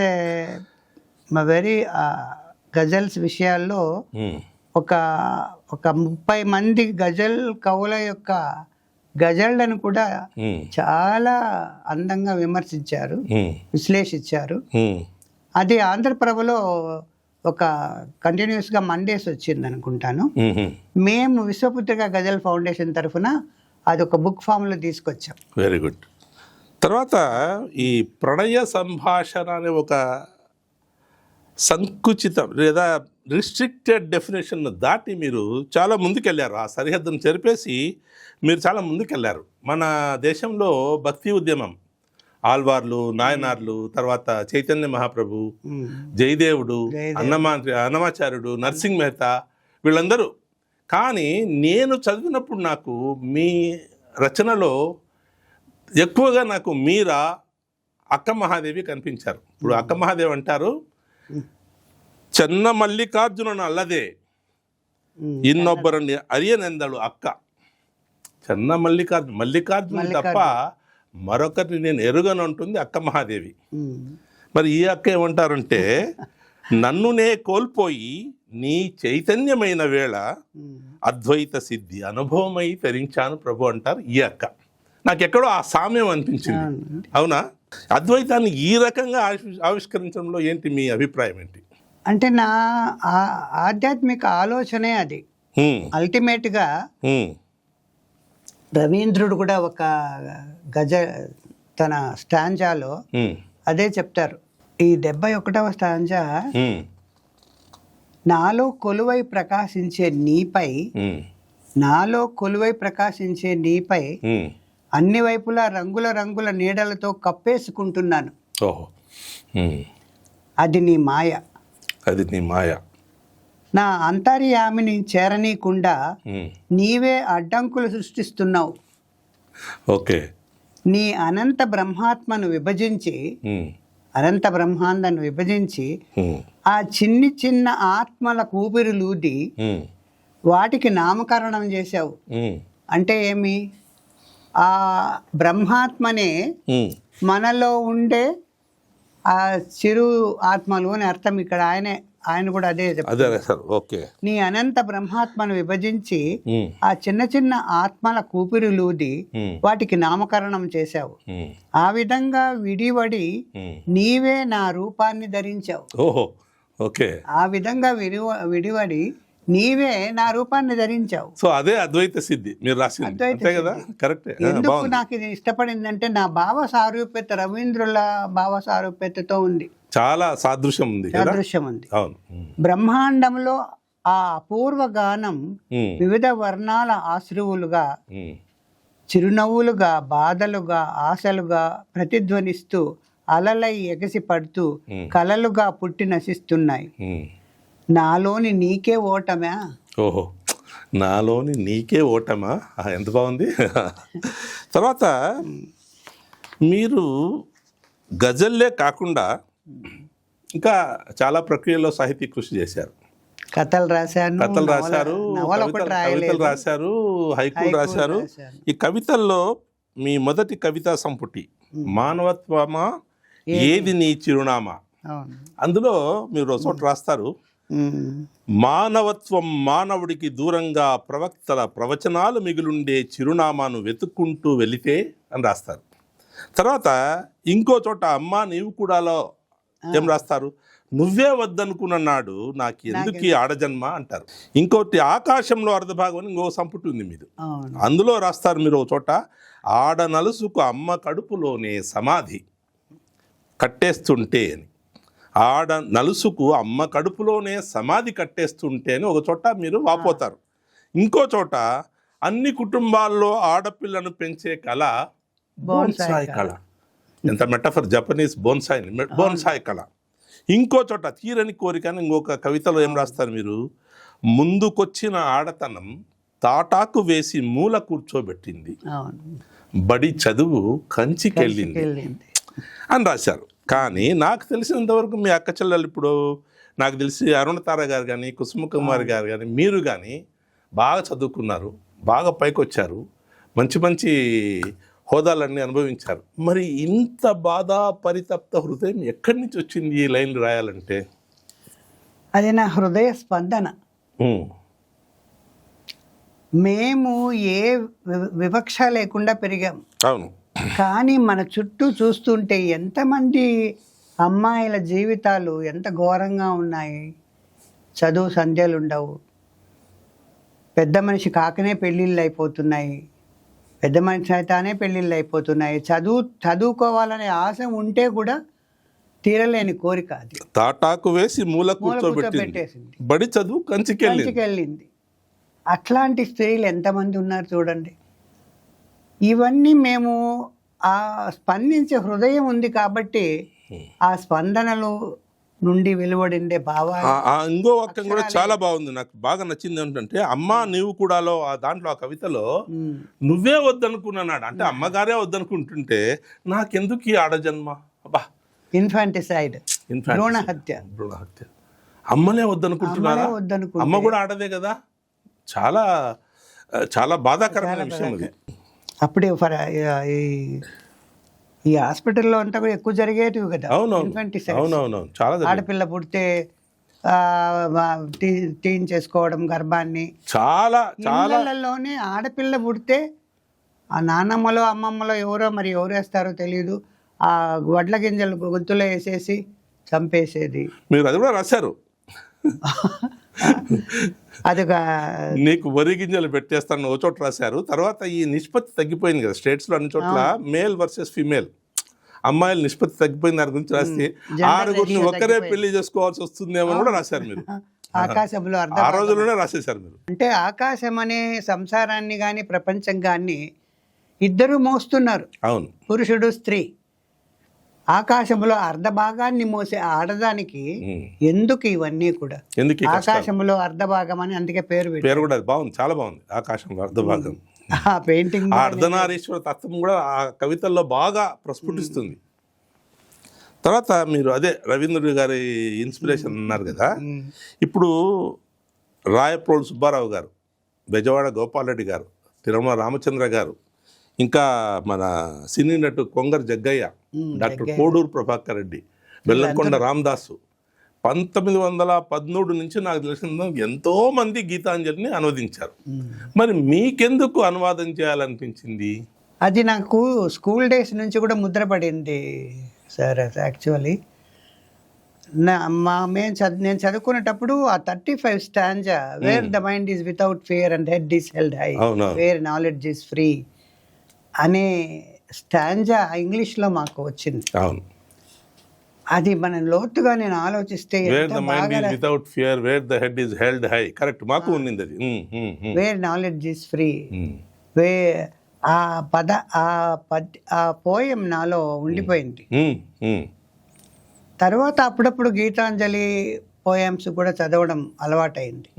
very ghazals విషయాల్లో ఒక 30 మంది గజల్ కవుల యొక్క గజళ్లను కూడా చాలా అందంగా విమర్శించారు, విశ్లేషించారు. అది ఆంధ్రప్రభలో ఒక కంటిన్యూస్గా మండేస్ వచ్చింది అనుకుంటాను. మేము విశ్వపుత్రిక గజల్ ఫౌండేషన్ తరఫున అది ఒక బుక్ ఫామ్లో తీసుకొచ్చాం. Very good. తర్వాత ఈ ప్రణయ సంభాషణ అనే ఒక సంకుచితం లేదా రిస్ట్రిక్టెడ్ డెఫినేషన్ దాటి మీరు చాలా ముందుకెళ్ళారు. ఆ సరిహద్దును చెరిపేసి మీరు చాలా ముందుకెళ్ళారు. మన దేశంలో భక్తి ఉద్యమం, ఆల్వార్లు, నాయనార్లు, తర్వాత చైతన్య మహాప్రభు, జయదేవుడు, అన్నమాచార్యుడు, నర్సింగ్ మెహతా, వీళ్ళందరూ. కానీ నేను చదివినప్పుడు నాకు మీ రచనలో ఎక్కువగా నాకు మీరా, అక్క మహాదేవి కనిపించారు. ఇప్పుడు అక్క మహాదేవి అంటారు, చెన్న మల్లికార్జునను అల్లదే ಇನ್ನೊಬ್ಬರನ್ನು ಅರಿಯನೆಂದಳು అక్క. చెన్న మల్లికార్జున తప్ప మరొకరిని నేను ఎరుగను అంటుంది అక్క మహాదేవి. మరి ఈ అక్క ఏమంటారంటే, నన్నునే కోల్పోయి నీ చైతన్యమైన వేళ అద్వైత సిద్ధి అనుభవమై తరించాను ప్రభు అంటారు ఈ అక్క. నాకెక్కడో ఆ సామ్యం అనిపించింది. అవునా? అద్వైతాన్ని ఈ రకంగా ఆవిష్కరించడంలో ఏంటి మీ అభిప్రాయం ఏంటి? అంటే నా ఆధ్యాత్మిక ఆలోచనే అది. అల్టిమేట్గా రవీంద్రుడు కూడా ఒక గజ తన స్టాంజాలో అదే చెప్తారు. ఈ 71వ స్టాంజా, నాలో కొలువై ప్రకాశించే నీపై, నాలో కొలువై ప్రకాశించే నీపై అన్ని వైపులా రంగుల రంగుల నీడలతో కప్పేసుకుంటున్నాను. ఓహో, అది నీ మాయ, అది నీ మాయ. నా అంతర్యామిని చేరనీకుండా నీవే అడ్డంకులు సృష్టిస్తున్నావు. ఓకే. నీ అనంత బ్రహ్మాత్మను విభజించి, అనంత బ్రహ్మాండాన్ని విభజించి ఆ చిన్ని చిన్న ఆత్మల ఊపిరులూది వాటికి నామకరణం చేశావు. అంటే ఏమి? ఆ బ్రహ్మాత్మనే మనలో ఉండే ఆ చిరు ఆత్మలు అని అర్థం. ఇక్కడ ఆయన కూడా అదే చెప్తారు. ఓకే. నీ అనంత బ్రహ్మాత్మను విభజించి ఆ చిన్న చిన్న ఆత్మల కూపిరులూది వాటికి నామకరణం చేశావు. ఆ విధంగా విడివడి నీవే నా రూపాన్ని ధరించావు. ఓహో, ఓకే. ఆ విధంగా విడివడి నీవే నా రూపాన్ని ధరించావు. సో అదే అద్వైత సిద్ధి మీరు రాసింది, అంతే కదా? కరెక్ట్. ఎందుకు నాకు ఇది ఇష్టపడిందంటే నా భావ సారూప్యత రవీంద్రుల భావ సారూప్యతతో ఉంది. చాలా సాదృశ్యం ఉంది, సాదృశ్యం ఉంది. అవును. బ్రహ్మాండంలో ఆ అపూర్వ గానం వివిధ వర్ణాల ఆశ్రువులుగా, చిరునవ్వులుగా, బాధలుగా, ఆశలుగా ప్రతిధ్వనిస్తూ అలలై ఎగసి పడుతూ కలలుగా పుట్టి నశిస్తున్నాయి. నాలోని నీకే ఓటమా. ఓహో, నాలోని నీకే ఓటమా, ఎంత బాగుంది. తర్వాత మీరు గజల్లే కాకుండా ఇంకా చాలా ప్రక్రియలో సాహితీ కృషి చేశారు. కథలు రాశారు, కవితలు రాశారు, హైకులు రాశారు. ఈ కవితల్లో మీ మొదటి కవితా సంపుటి మానవత్వమా ఏది నీ చిరునామా, అందులో మీరు ఒక చోట రాస్తారు, మానవత్వం మానవుడికి దూరంగా ప్రవక్తల ప్రవచనాలు మిగులుండే చిరునామాను వెతుక్కుంటూ వెళితే అని రాస్తారు. తర్వాత ఇంకో చోట అమ్మా నీవు కూడాలో ఏం రాస్తారు, నువ్వే వద్దనుకున్న నాడు నాకు ఎందుకు ఈ ఆడజన్మ అంటారు. ఇంకోటి ఆకాశంలో అర్ధభాగం అని ఇంకో సంపుటి ఉంది మీరు, అందులో రాస్తారు మీరు ఒక చోట, ఆడ నలుసుకు అమ్మ కడుపులోనే సమాధి కట్టేస్తుంటే అని. ఆడ నలుసుకు అమ్మ కడుపులోనే సమాధి కట్టేస్తుంటే అని ఒక చోట మీరు వాపోతారు. ఇంకో చోట అన్ని కుటుంబాల్లో ఆడపిల్లను పెంచే కళ బోన్సాయ్ కళ. ఎంత మెటఫర్, జపనీస్ బోన్సాయ్ కళ. ఇంకో చోట తీరని కోరిక అని ఇంకొక కవితలో ఏం రాస్తారు మీరు, ముందుకొచ్చిన ఆడతనం తాటాకు వేసి మూల కూర్చోబెట్టింది, బడి చదువు కంచికెళ్ళింది అని రాశారు. కానీ నాకు తెలిసినంతవరకు మీ అక్క చెల్లెలు, ఇప్పుడు నాకు తెలిసి అరుణతార గారు కానీ, కుసుమకుమారి గారు కానీ, మీరు కానీ బాగా చదువుకున్నారు, బాగా పైకి వచ్చారు, మంచి మంచి హోదాలన్నీ అనుభవించారు. మరి ఇంత బాధ పరితప్త హృదయం ఎక్కడి నుంచి వచ్చింది ఈ లైన్లు రాయాలంటే? అది నా హృదయ స్పందన. మేము ఏ వివక్ష లేకుండా పెరిగాం. అవును. కానీ మన చుట్టూ చూస్తుంటే ఎంతమంది అమ్మాయిల జీవితాలు ఎంత ఘోరంగా ఉన్నాయి. చదువు సంధ్యలు ఉండవు, పెద్ద మనిషి కాకనే పెళ్ళిళ్ళు అయిపోతున్నాయి, పెద్ద మనిషి అయితేనే పెళ్ళిళ్ళు అయిపోతున్నాయి. చదువుకోవాలనే ఆశ ఉంటే కూడా తీరలేని కోరిక. అది తాటాకు వేసి మూల కూర్చోబెట్టేసింది, బడి చదువు కంచికెళ్ళింది. అట్లాంటి స్త్రీలు ఎంతమంది ఉన్నారు చూడండి. ఇవన్నీ మేము ఆ స్పందించే హృదయం ఉంది కాబట్టి ఆ స్పందనలు నుండి వెలువడిండే భావాలు. ఇంకో వాక్యం కూడా చాలా బాగుంది, నాకు బాగా నచ్చింది. ఏంటంటే అమ్మా నీవు కూడాలో ఆ దాంట్లో ఆ కవితలో నువ్వే వద్దనుకున్నాడు అంటే అమ్మగారే వద్దనుకుంటుంటే నాకెందుకు ఈ ఆడజన్మ. అబ్బా, ఇన్ఫాంటిసైడ్, భ్రూణ హత్య. అమ్మనే వద్దనుకుంటున్నారా? అమ్మ కూడా ఆడదే కదా. చాలా చాలా బాధాకరమైన విషయం అది. అప్పుడే ఈ హాస్పిటల్లో అంతా కూడా ఎక్కువ జరిగేటివి కదా. అవునవును, చాలా. ఆడపిల్ల పుడితే తీయించేసుకోవడం గర్భాన్ని. చాలా ఇళ్ళలోనే ఆడపిల్ల పుడితే ఆ నాన్నమ్మలో అమ్మమ్మలో ఎవరో మరి ఎవరు వేస్తారో తెలియదు, ఆ వడ్ల గింజలు గొంతులో వేసేసి చంపేసేది. మీరు అది కూడా రాశారు. అదొక నీకు వరి గింజలు పెట్టేస్తాను ఓ చోట రాశారు. తర్వాత ఈ నిష్పత్తి తగ్గిపోయింది కదా స్టేట్స్లో అన్ని చోట్ల, మేల్ వర్సెస్ ఫీమేల్, అమ్మాయిల నిష్పత్తి తగ్గిపోయింది దాని గురించి రాస్తే ఆరుగురిని ఒక్కరే పెళ్లి చేసుకోవాల్సి వస్తుందేమో కూడా రాశారు మీరు. ఆకాశంలో ఆ రోజుల్లోనే రాసేశారు మీరు. అంటే ఆకాశం అనే సంసారాన్ని కానీ ప్రపంచం కానీ ఇద్దరు మోస్తున్నారు, అవును, పురుషుడు స్త్రీ. ఆకాశంలో అర్ధ భాగాన్ని మోసే ఆడదానికి ఎందుకు ఇవన్నీ కూడా? ఎందుకు ఈ కష్టాలు? ఆకాశంలో అర్ధ భాగం అని అందుకే పేరు పేరు కూడా అది బాగుంది, చాలా బాగుంది, ఆకాశంలో అర్ధభాగం. ఆ పెయింటింగ్ ఆ అర్ధనారీశ్వర తత్వం కూడా ఆ కవితల్లో బాగా ప్రస్ఫుటిస్తుంది. తర్వాత మీరు అదే రవీంద్రుడి గారి ఇన్స్పిరేషన్ అన్నారు కదా, ఇప్పుడు రాయప్రోలు సుబ్బారావు గారు, బెజవాడ గోపాలరెడ్డి గారు, తిరుమల రామచంద్ర గారు, ఇంకా మన సినీ నటు కొంగర్ జగ్గయ్య, డాక్టర్ కోడూరు ప్రభాకర్ రెడ్డి, బెల్లంకొండ రామదాసు 1913 నుంచి నాకు తెలిసిన ఎంతో మంది గీతాంజలిని అనువదించారు. మరి మీకెందుకు అనువాదం చేయాలనిపించింది? అది నాకు స్కూల్ డేస్ నుంచి కూడా ముద్రపడింది సార్. యాక్చువల్లీ నేను చదువుకునేటప్పుడు ఆ 35 stanza, where the mind is without fear and head is held high, where knowledge is free అనే స్టాంజా ఇంగ్లీష్లో మాకు వచ్చింది. అవును, అది మనం లోతుగా నేను ఆలోచిస్తే where the mind is without fear, where the head is held high, correct, మాకు ఉన్నింది అది. వేర్ నాలెడ్జ్ ఈజ్ ఫ్రీ, వే ఆ పోయం నాలో ఉండిపోయింది. తర్వాత అప్పుడప్పుడు గీతాంజలి పోయమ్స్ కూడా చదవడం అలవాటైంది.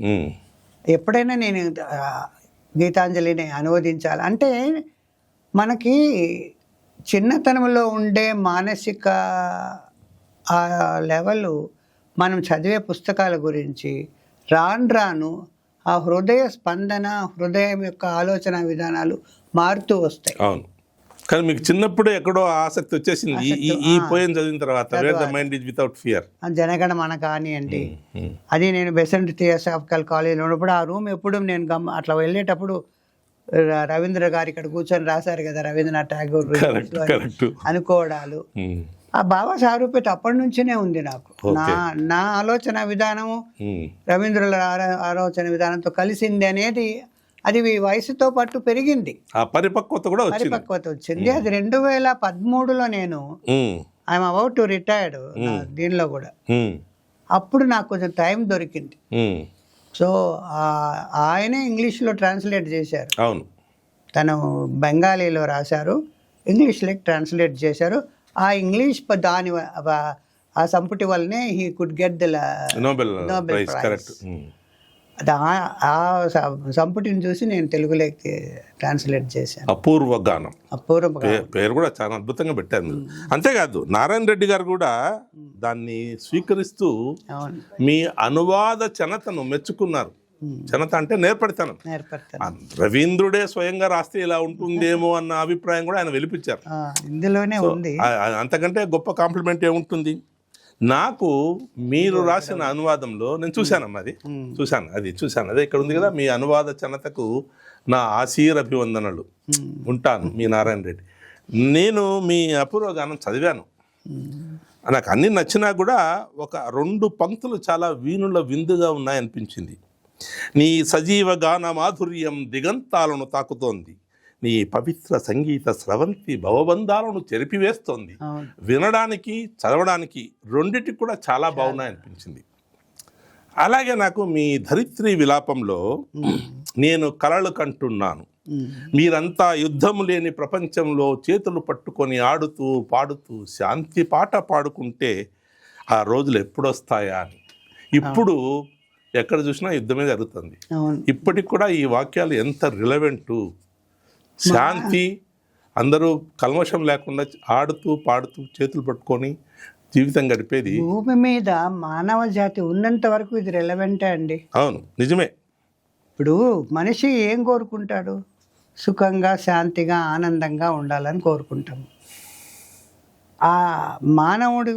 ఎప్పుడైనా నేను గీతాంజలిని అనువదించాలి అంటే మనకి చిన్నతనంలో ఉండే మానసిక ఆ లెవెల్ మనం చదివే పుస్తకాల గురించి రాను ఆ హృదయ స్పందన, హృదయం యొక్క ఆలోచన విధానాలు మారుతూ వస్తాయి. అవును, కానీ మీకు చిన్నప్పుడే ఎక్కడో ఆసక్తి వచ్చేసింది ఈ పోయం చదివిన తర్వాత, wear the mind is without fear. జనగణ మన కానివ్వండి, అది నేను బెసెంట్ థియోసాఫికల్ కాలేజీలో ఉన్నప్పుడు ఆ రూమ్ ఎప్పుడు నేను అట్లా వెళ్ళేటప్పుడు రవీంద్ర గారు ఇక్కడ కూర్చొని రాశారు కదా రవీంద్రనాథ్ ఠాగూర్ అనుకోవడాలు, ఆ భావ సారూప్యత అప్పటి నుంచినే ఉంది నాకు. నా ఆలోచన విధానము రవీంద్రుల ఆలోచన విధానంతో కలిసింది అనేది అది వయసుతో పాటు పెరిగింది, పరిపక్వత వచ్చింది. అది 2013లో నేను ఐఎమ్ అబౌట్ టు రిటైర్డ్ దీనిలో కూడా, అప్పుడు నాకు కొంచెం టైం దొరికింది. సో ఆయనే ఇంగ్లీష్లో ట్రాన్స్లేట్ చేశారు. అవును, తను బెంగాలీలో రాశారు, ఇంగ్లీష్లోకి ట్రాన్స్లేట్ చేశారు. ఆ ఇంగ్లీష్ దాని ఆ సంపుటి వల్లనే he could get the Nobel prize. ఆ సంపుటిని చూసి నేను తెలుగులోకి ట్రాన్స్లేట్ చేశాను. అపూర్వ గానం, పేరు కూడా చాలా అద్భుతంగా పెట్టారు. అంతేకాదు నారాయణ రెడ్డి గారు కూడా దాన్ని స్వీకరిస్తూ మీ అనువాద చనతను మెచ్చుకున్నారు. చనత అంటే నేర్పడతాను. రవీంద్రుడే స్వయంగా రాస్తే ఇలా ఉంటుందేమో అన్న అభిప్రాయం కూడా ఆయన వెలిపించారు. ఇందులోనే ఉంది. అంతకంటే గొప్ప కాంప్లిమెంట్ ఏముంటుంది? నాకు మీరు రాసిన అనువాదంలో నేను చూశానమ్మా, చూశాను. అదే ఇక్కడ ఉంది కదా, మీ అనువాద చనతకు నా ఆశీర్వాభివందనలు, ఉంటాను మీ నారాయణ రెడ్డి. నేను మీ అపూర్వ గానం చదివాను, నాకు అన్ని నచ్చినా కూడా ఒక 2 పంక్తులు చాలా వీణుల విందుగా ఉన్నాయనిపించింది. నీ సజీవ గాన మాధుర్యం దిగంతాలను తాకుతోంది, నీ పవిత్ర సంగీత స్రవంతి భవబంధాలను చెరిపివేస్తోంది. వినడానికి చదవడానికి రెండిటికి కూడా చాలా బాగున్నాయనిపించింది. అలాగే నాకు మీ ధరిత్రి విలాపంలో నేను కలలు కంటున్నాను, మీరంతా యుద్ధము లేని ప్రపంచంలో చేతులు పట్టుకొని ఆడుతూ పాడుతూ శాంతి పాట పాడుకుంటే ఆ రోజులు ఎప్పుడొస్తాయా అని. ఇప్పుడు ఎక్కడ చూసినా యుద్ధమే జరుగుతుంది. ఇప్పటికి కూడా ఈ వాక్యాలు ఎంత రిలవెంటు. శాంతి, అందరూ కల్మషం లేకుండా ఆడుతూ పాడుతూ చేతులు పట్టుకొని జీవితం గడిపేది. భూమి మీద మానవ జాతి ఉన్నంత వరకు ఇది రిలవెంటే అండి. అవును, నిజమే. ఇప్పుడు మనిషి ఏం కోరుకుంటాడు? సుఖంగా, శాంతిగా, ఆనందంగా ఉండాలని కోరుకుంటాము. ఆ మానవుడు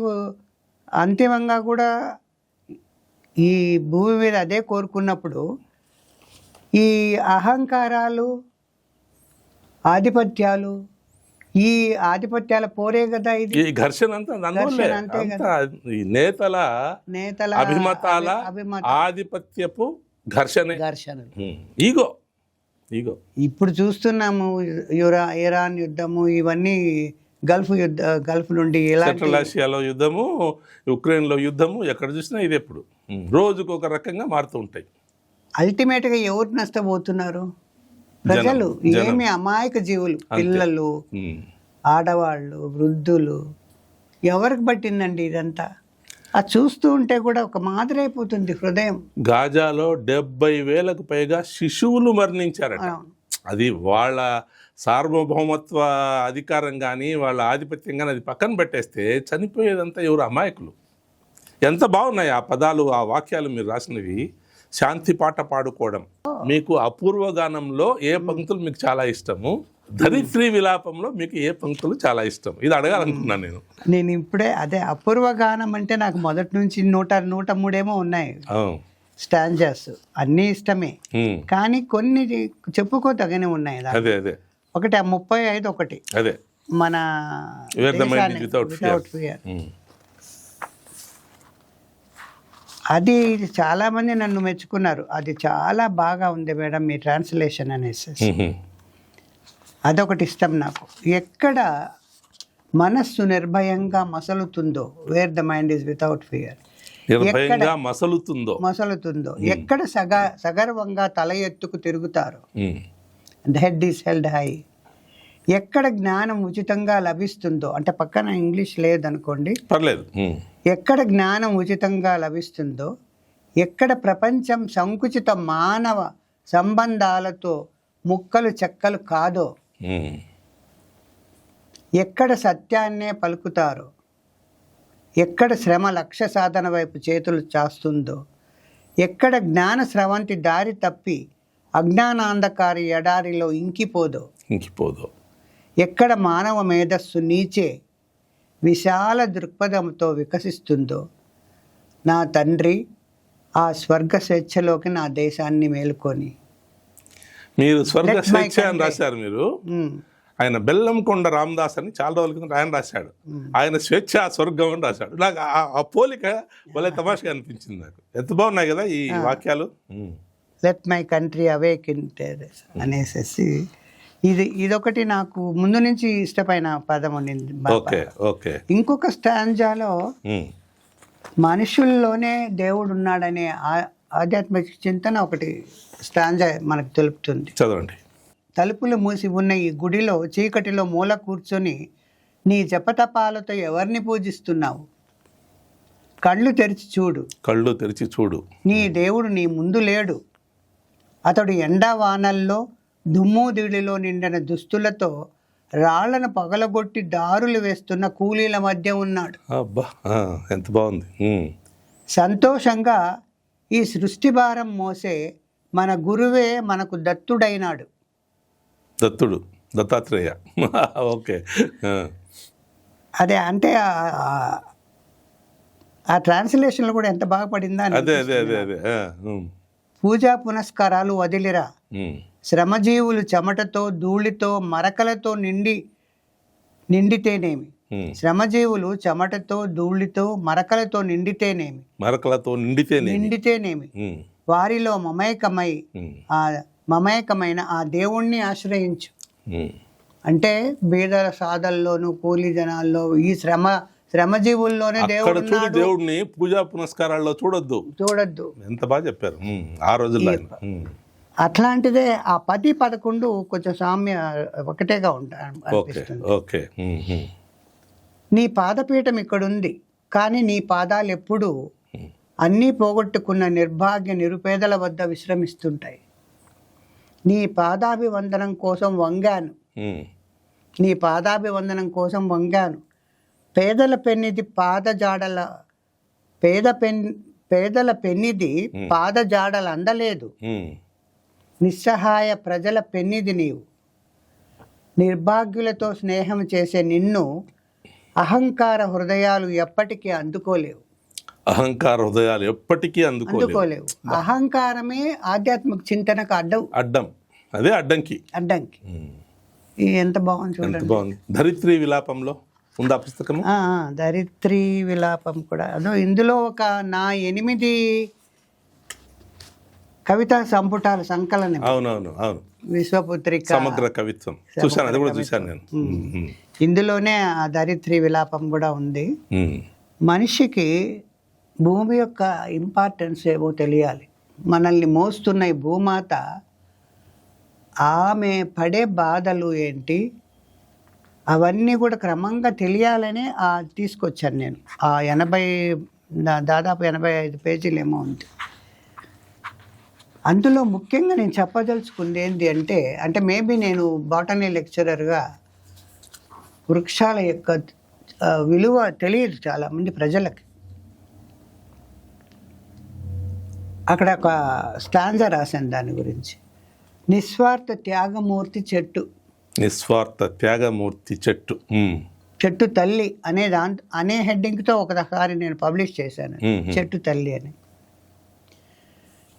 అంతిమంగా కూడా ఈ భూమి మీద అదే కోరుకున్నప్పుడు ఈ అహంకారాలు, ఆధిపత్యాలు, ఈ ఆధిపత్యాల పోరే కదా ఇది. ఈ ఘర్షణ అంతా అందువల్లే. ఘర్షణ అంతే అంతా ఈ నేతల నేతల అభిమతాల ఆధిపత్యపు ఘర్షణే. ఘర్షణలు. ఈగో. ఇప్పుడు చూస్తున్నాము ఇరాన్ యుద్ధము, ఇవన్నీ గల్ఫ్ నుండి సెంట్రల్ ఆసియాలో యుద్ధము, ఉక్రెయిన్లో యుద్ధము, ఎక్కడ చూసినా ఇది ఎప్పుడు రోజుకు ఒక రకంగా మారుతూ ఉంటాయి. అల్టిమేట్గా ఎవరు నష్టపోతున్నారు? ప్రజలు. ఏమి అమాయక జీవులు, పిల్లలు, ఆడవాళ్ళు, వృద్ధులు. ఎవరికి పట్టిందండి ఇదంతా? అది చూస్తూ ఉంటే కూడా ఒక మాదిరి అయిపోతుంది హృదయం. గాజాలో 70,000కు పైగా శిశువులు మరణించారట. అది వాళ్ళ సార్వభౌమత్వ అధికారం కానీ వాళ్ళ ఆధిపత్యం కానీ అది పక్కన పెట్టేస్తే చనిపోయేదంతా ఎవరు? అమాయకులు. ఎంత బాగున్నాయి ఆ పదాలు, ఆ వాక్యాలు మీరు రాసినవి. శాంతి పాట పాడుకోవడం మీకు అపూర్వ గానంలో ఏ పంక్తులు మీకు చాలా ఇష్టము, ధరిత్రి విలాపంలో మీకు ఏ పంక్తులు చాలా ఇష్టం? ఇది అడగాలనుకున్నాను నేను ఇప్పుడే. అదే అపూర్వ గానం అంటే నాకు మొదటి నుంచి 103 ఉన్నాయి స్టాంజర్స్, అన్నీ ఇష్టమే. కానీ కొన్ని చెప్పుకోతగానే ఉన్నాయి. అదే ఒకటి 35 ఒకటి అదే మన వితౌట్ ఫియర్. అది చాలా మంది నన్ను మెచ్చుకున్నారు. అది చాలా బాగా ఉంది మేడం మీ ట్రాన్స్లేషన్ అనేసి. అదొకటి ఇష్టం నాకు. ఎక్కడ మనస్సు నిర్భయంగా మసలుతుందో, where the mind is without fear, మసలుతుందో, ఎక్కడ సగర్వంగా తల ఎత్తుకు తిరుగుతారో, the head is held high, ఎక్కడ జ్ఞానం ఉచితంగా లభిస్తుందో, అంటే పక్కన ఇంగ్లీష్ లేదనుకోండి పర్లేదు, ఎక్కడ జ్ఞానం ఉచితంగా లభిస్తుందో, ఎక్కడ ప్రపంచం సంకుచిత మానవ సంబంధాలతో ముక్కలు చెక్కలు కాదో, ఎక్కడ సత్యాన్నే పలుకుతారో, ఎక్కడ శ్రమ లక్ష్య సాధన వైపు చేతులు చాస్తుందో, ఎక్కడ జ్ఞాన స్రవంతి దారి తప్పి అజ్ఞానాంధకారి ఎడారిలో ఇంకిపోదో, ఎక్కడ మానవ మేధస్సు నీచే విశాల దృక్పథంతో వికసిస్తుందో, నా తండ్రి ఆ స్వర్గ స్వేచ్ఛలోకి నా దేశాన్ని మేలుకొని. మీరు స్వర్గ స్వేచ్ఛ అని రాశారు. మీరు ఆయన బెల్లంకొండ రామదాస్ అని చాలా రోజుల కింద ఆయన రాశాడు. ఆయన స్వేచ్ఛ స్వర్గం అని రాశాడు. నాకు ఆ పోలిక భలే తమాషగా అనిపించింది నాకు. ఎంత బాగున్నాయి కదా ఈ వాక్యాలు. Let my country awake in terrace అనేసి ఇదొకటి నాకు ముందు నుంచి ఇష్టమైన పదం ఉండింది. ఇంకొక స్టాంజాలో మనుషుల్లోనే దేవుడు ఉన్నాడనే ఆధ్యాత్మిక చింతన ఒకటి స్టాంజా మనకు తెలుపుతుంది. చదవండి. తలుపులు మూసి ఉన్న ఈ గుడిలో చీకటిలో మూల కూర్చొని నీ జపతపాలతో ఎవరిని పూజిస్తున్నావు? కళ్ళు తెరిచి చూడు. నీ దేవుడు నీ ముందు లేడు. అతడు ఎండా వానల్లో దుమ్ము దిడిలో నిండిన దుస్తులతో రాళ్లను పగలగొట్టి దారులు వేస్తున్న కూలీల మధ్య ఉన్నాడు. అబ్బా, ఎంత బాగుంది. సంతోషంగా ఈ సృష్టి భారం మోసే మన గురువే మనకు దత్తుడైనాడు. దత్తాత్రేయ. ఓకే. అదే అంటే ఆ ట్రాన్స్లేషన్లో కూడా ఎంత బాగుపడిందా. పూజా పునస్కారాలు వదిలిరా, శ్రమజీవులు చెమటతో ధూళితో మరకలతో నిండితేనేమి, శ్రమజీవులు చెమటతో ధూళితో మరకలతో నిండితేనేమి, వారిలో మమేకమైన ఆ దేవుణ్ణి ఆశ్రయించు. అంటే బీదల సాధల్లోనూ కూలీ జనాల్లో ఈ శ్రమజీవుల్లోనే దేవుడిని పూజా పునస్కారాల్లో చూడొద్దు. ఎంత బాగా చెప్పారు ఆ రోజుల్లో. అట్లాంటిదే ఆ 10-11 కొంచెం సామ్య ఒకటేగా ఉంటాయి. నీ పాదపీఠం ఇక్కడుంది, కానీ నీ పాదాలు ఎప్పుడూ అన్నీ పోగొట్టుకున్న నిర్భాగ్య నిరుపేదల వద్ద విశ్రమిస్తుంటాయి. నీ పాదాభివందనం కోసం వంగాను. పేదల పెన్నిది పాదజాడల అందలేదు. నిస్సహాయ ప్రజల పెన్నిది నీవు. నిర్భాగ్యులతో స్నేహం చేసే నిన్ను అహంకార హృదయాలు ఎప్పటికీ అందుకోలేవు. అహంకారమే ఆధ్యాత్మిక చింతనకు అడ్డం. అదే అడ్డంకి. ఎంత బాగుంది ఎంత చూడండి. బాగుంది. ధరిత్రి విలాపంలో ఉందా పుస్తకం? ధరిత్రి విలాపం కూడా అదో. ఇందులో ఒక నా 8 కవితా సంపుటాల సంకలనం. అవునవును అవును. విశ్వపుత్రిక సమగ్ర కవిత్వం చూశాను, అది కూడా చూశాను నేను. ఇందులోనే ఆ ధరిత్రి విలాపం కూడా ఉంది. మనిషికి భూమి యొక్క ఇంపార్టెన్స్ ఏమో తెలియాలి. మనల్ని మోస్తున్న ఈ భూమాత, ఆమె పడే బాధలు ఏంటి, అవన్నీ కూడా క్రమంగా తెలియాలని తీసుకొచ్చాను నేను. ఆ 80 దాదాపు 85 పేజీలు ఏమో ఉంది. అందులో ముఖ్యంగా నేను చెప్పదలుచుకుంది ఏంటి అంటే మేబీ నేను బాటనీ లెక్చరర్గా వృక్షాల యొక్క విలువ తెలియదు చాలామంది ప్రజలకి. అక్కడ ఒక స్టాంజా రాశాను దాని గురించి. నిస్వార్థ త్యాగమూర్తి చెట్టు. నిస్వార్థ త్యాగమూర్తి చెట్టు. చెట్టు తల్లి అనే హెడ్డింగ్తో ఒకసారి నేను పబ్లిష్ చేశాను, చెట్టు తల్లి అని.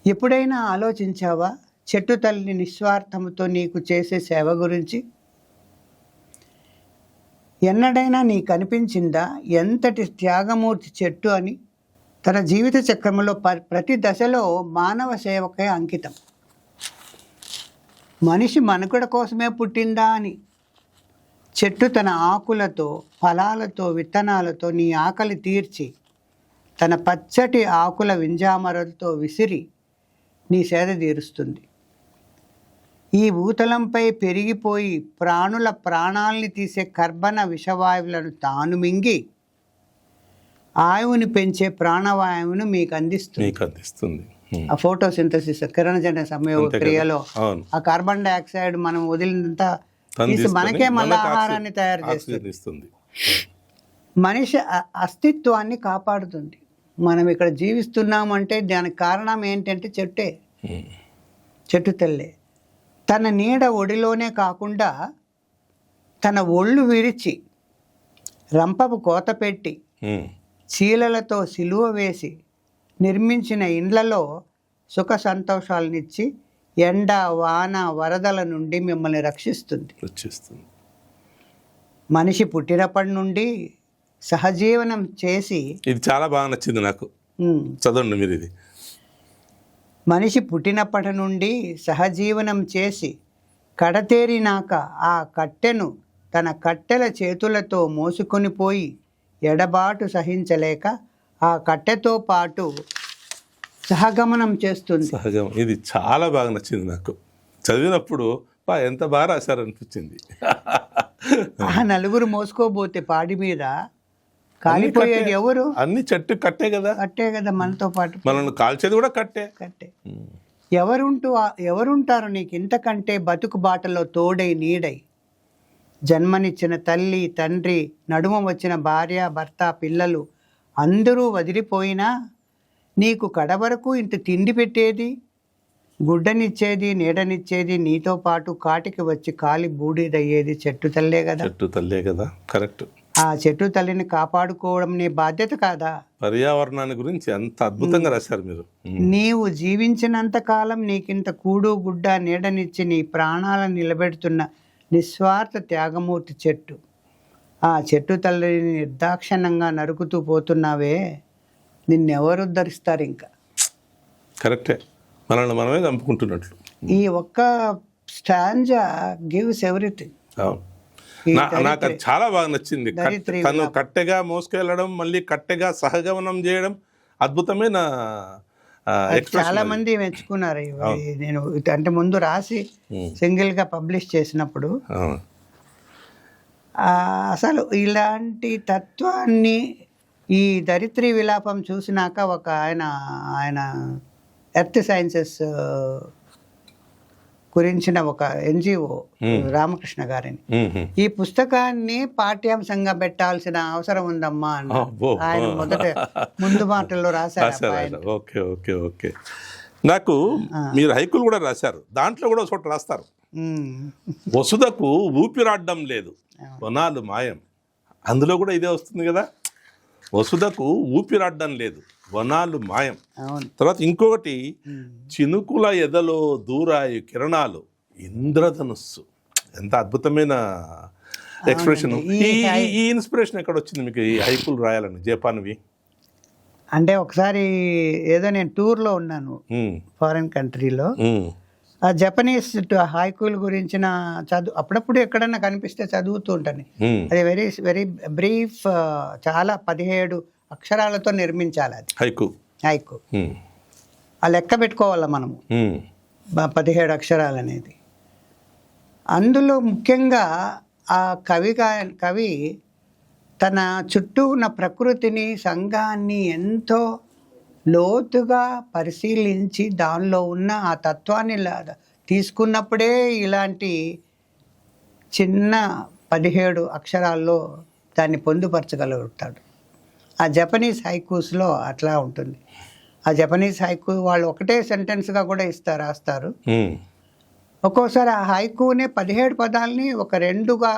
ఎప్పుడైనా ఆలోచించావా చెట్టు తల్లి నిస్వార్థంతో నీకు చేసే సేవ గురించి? ఎన్నడైనా నీకు అనిపించిందా ఎంతటి త్యాగమూర్తి చెట్టు అని? తన జీవిత చక్రంలో ప్రతి దశలో మానవ సేవకే అంకితం. మనిషి మనుగడ కోసమే పుట్టిందా అని. చెట్టు తన ఆకులతో, ఫలాలతో, విత్తనాలతో నీ ఆకలి తీర్చి, తన పచ్చటి ఆకుల వింజామరలతో విసిరి నీ సేద తీరుస్తుంది. ఈ భూతలంపై పెరిగిపోయి ప్రాణుల ప్రాణాల్ని తీసే కర్బన విషవాయువులను తాను మింగి ఆయువుని పెంచే ప్రాణవాయువును మీకు అందిస్తుంది. ఆ ఫోటోసింథసిస్, కిరణజన్య సంయోగ క్రియలో ఆ కార్బన్ డైఆక్సైడ్ మనం వదిలినంత తీసి మనకే మళ్ళీ ఆహారాన్ని తయారు చేస్తుంది. మనిషి అస్తిత్వాన్ని కాపాడుతుంది. మనం ఇక్కడ జీవిస్తున్నామంటే దానికి కారణం ఏంటంటే చెట్టు తల్లే. తన నీడ ఒడిలోనే కాకుండా తన ఒళ్ళు విరిచి, రంపపు కోత పెట్టి, చీలలతో సిలువ వేసి నిర్మించిన ఇండ్లలో సుఖ సంతోషాలనిచ్చి ఎండ, వాన, వరదల నుండి మిమ్మల్ని రక్షిస్తుంది. మనిషి పుట్టినప్పటి నుండి సహజీవనం చేసి, ఇది చాలా బాగా నచ్చింది నాకు, చదవండి మీరు ఇది. మనిషి పుట్టినప్పటి నుండి సహజీవనం చేసి కడతేరినాక ఆ కట్టెను తన కట్టెల చేతులతో మోసుకొని పోయి ఎడబాటు సహించలేక ఆ కట్టెతో పాటు సహగమనం చేస్తుంది. ఇది చాలా బాగా నచ్చింది నాకు. చదివినప్పుడు ఎంత బాగా రాశారనిపించింది. ఆ నలుగురు మోసుకోబోతే పాడి మీద కాలిపోయేది ఎవరు? అన్ని చెట్టు కట్టే కదా. మనతో పాటు మనల్ని కాల్చేది కూడా కట్టే. ఎవరుంటారు నీకు ఇంతకంటే బతుకు బాటలో తోడై నీడై? జన్మనిచ్చిన తల్లి, తండ్రి, నడుమ వచ్చిన భార్య, భర్త, పిల్లలు అందరూ వదిలిపోయినా నీకు కడవరకు ఇంత తిండి పెట్టేది, గుడ్డనిచ్చేది, నీడనిచ్చేది, నీతో పాటు కాటికి వచ్చి కాలి బూడిదయ్యేది చెట్టు తల్లే కదా. కరెక్ట్. ఆ చెట్టు తల్లిని కాపాడుకోవడం నీ బాధ్యత కాదా? పర్యావరణాన్ని గురించి ఎంత అద్భుతంగా రాశారు మీరు. నీవు జీవించినంత కాలం నీకింత కూడు, గుడ్డ, నీడనిచ్చి నీ ప్రాణాలను నిలబెడుతున్న నిస్వార్థ త్యాగమూర్తి చెట్టు. ఆ చెట్టు తల్లిని నిర్దాక్షిణ్యంగా నరుకుతూ పోతున్నావే, నిన్నెవరు ఉద్ధరిస్తారు? ఇంకా కరెక్టే, మనల్ని మనమే చంపుకుంటున్నట్లు. ఈ ఒక్క స్టాంజా గివ్స్ ఎవ్రీథింగ్. నాకు అది చాలా బాగా నచ్చింది. తను కట్టెగా మోసుకెళ్ళడం, మళ్ళీ కట్టెగా సహగమనం చేయడం అద్భుతమైన. చాలా మంది మెచ్చుకున్నారు. నేను అంటే ముందు రాసి సింగిల్గా పబ్లిష్ చేసినప్పుడు అసలు ఇలాంటి తత్వాన్ని ఈ ధరిత్రి విలాపం చూసినాక ఒక ఆయన ఎర్త్ సైన్సెస్ గురించిన ఒక NGO రామకృష్ణ గారిని, ఈ పుస్తకాన్ని పాఠ్యాంశంగా పెట్టాల్సిన అవసరం ఉందమ్మా అన్న ఆయన ముందు మాటల్లో రాశారు. Okay okay okay. నాకు మీరు హైకులు కూడా రాశారు, దాంట్లో కూడా చోట రాస్తారు, వసుధకు ఊపిరాడడం లేదు, వనాలు మాయం. అందులో కూడా ఇదే వస్తుంది కదా, వసుధకు ఊపిరాడడం లేదు, వనాలు మాయం. తర్వాత ఇంకొకటి, చినుకుల ఎదలో దూరాయి కిరణాలు ఇంద్రధనుస్సు. ఎంత అద్భుతమైన ఎక్స్ప్రెషన్. ఈ ఇన్స్పిరేషన్ ఎక్కడ వచ్చింది మీకు ఈ హైకులు రాయాలని జపాన్వి? అంటే ఒకసారి ఏదో నేను టూర్లో ఉన్నాను ఫారిన్ కంట్రీలో, ఆ జపనీస్ హైకూల గురించిన చదువు అప్పుడప్పుడు ఎక్కడన్నా కనిపిస్తే చదువుతూ ఉంటాను. అది వెరీ వెరీ బ్రీఫ్, చాలా 17 అక్షరాలతో నిర్మించాలి అది హైకు. ఆ లెక్క పెట్టుకోవాలా మనము 17 అక్షరాలు అనేది. అందులో ముఖ్యంగా ఆ కవి తన చుట్టూ ఉన్న ప్రకృతిని, సంఘాన్ని ఎంతో లోతుగా పరిశీలించి దానిలో ఉన్న ఆ తత్వాన్ని తీసుకున్నప్పుడే ఇలాంటి చిన్న 17 అక్షరాల్లో దాన్ని పొందుపరచగలుగుతాడు. ఆ జపనీస్ హైకూస్లో అట్లా ఉంటుంది. ఆ జపనీస్ హైకు వాళ్ళు ఒకటే సెంటెన్స్గా కూడా రాస్తారు. ఒక్కోసారి ఆ హైకూనే 17 పదాలని ఒక 2గా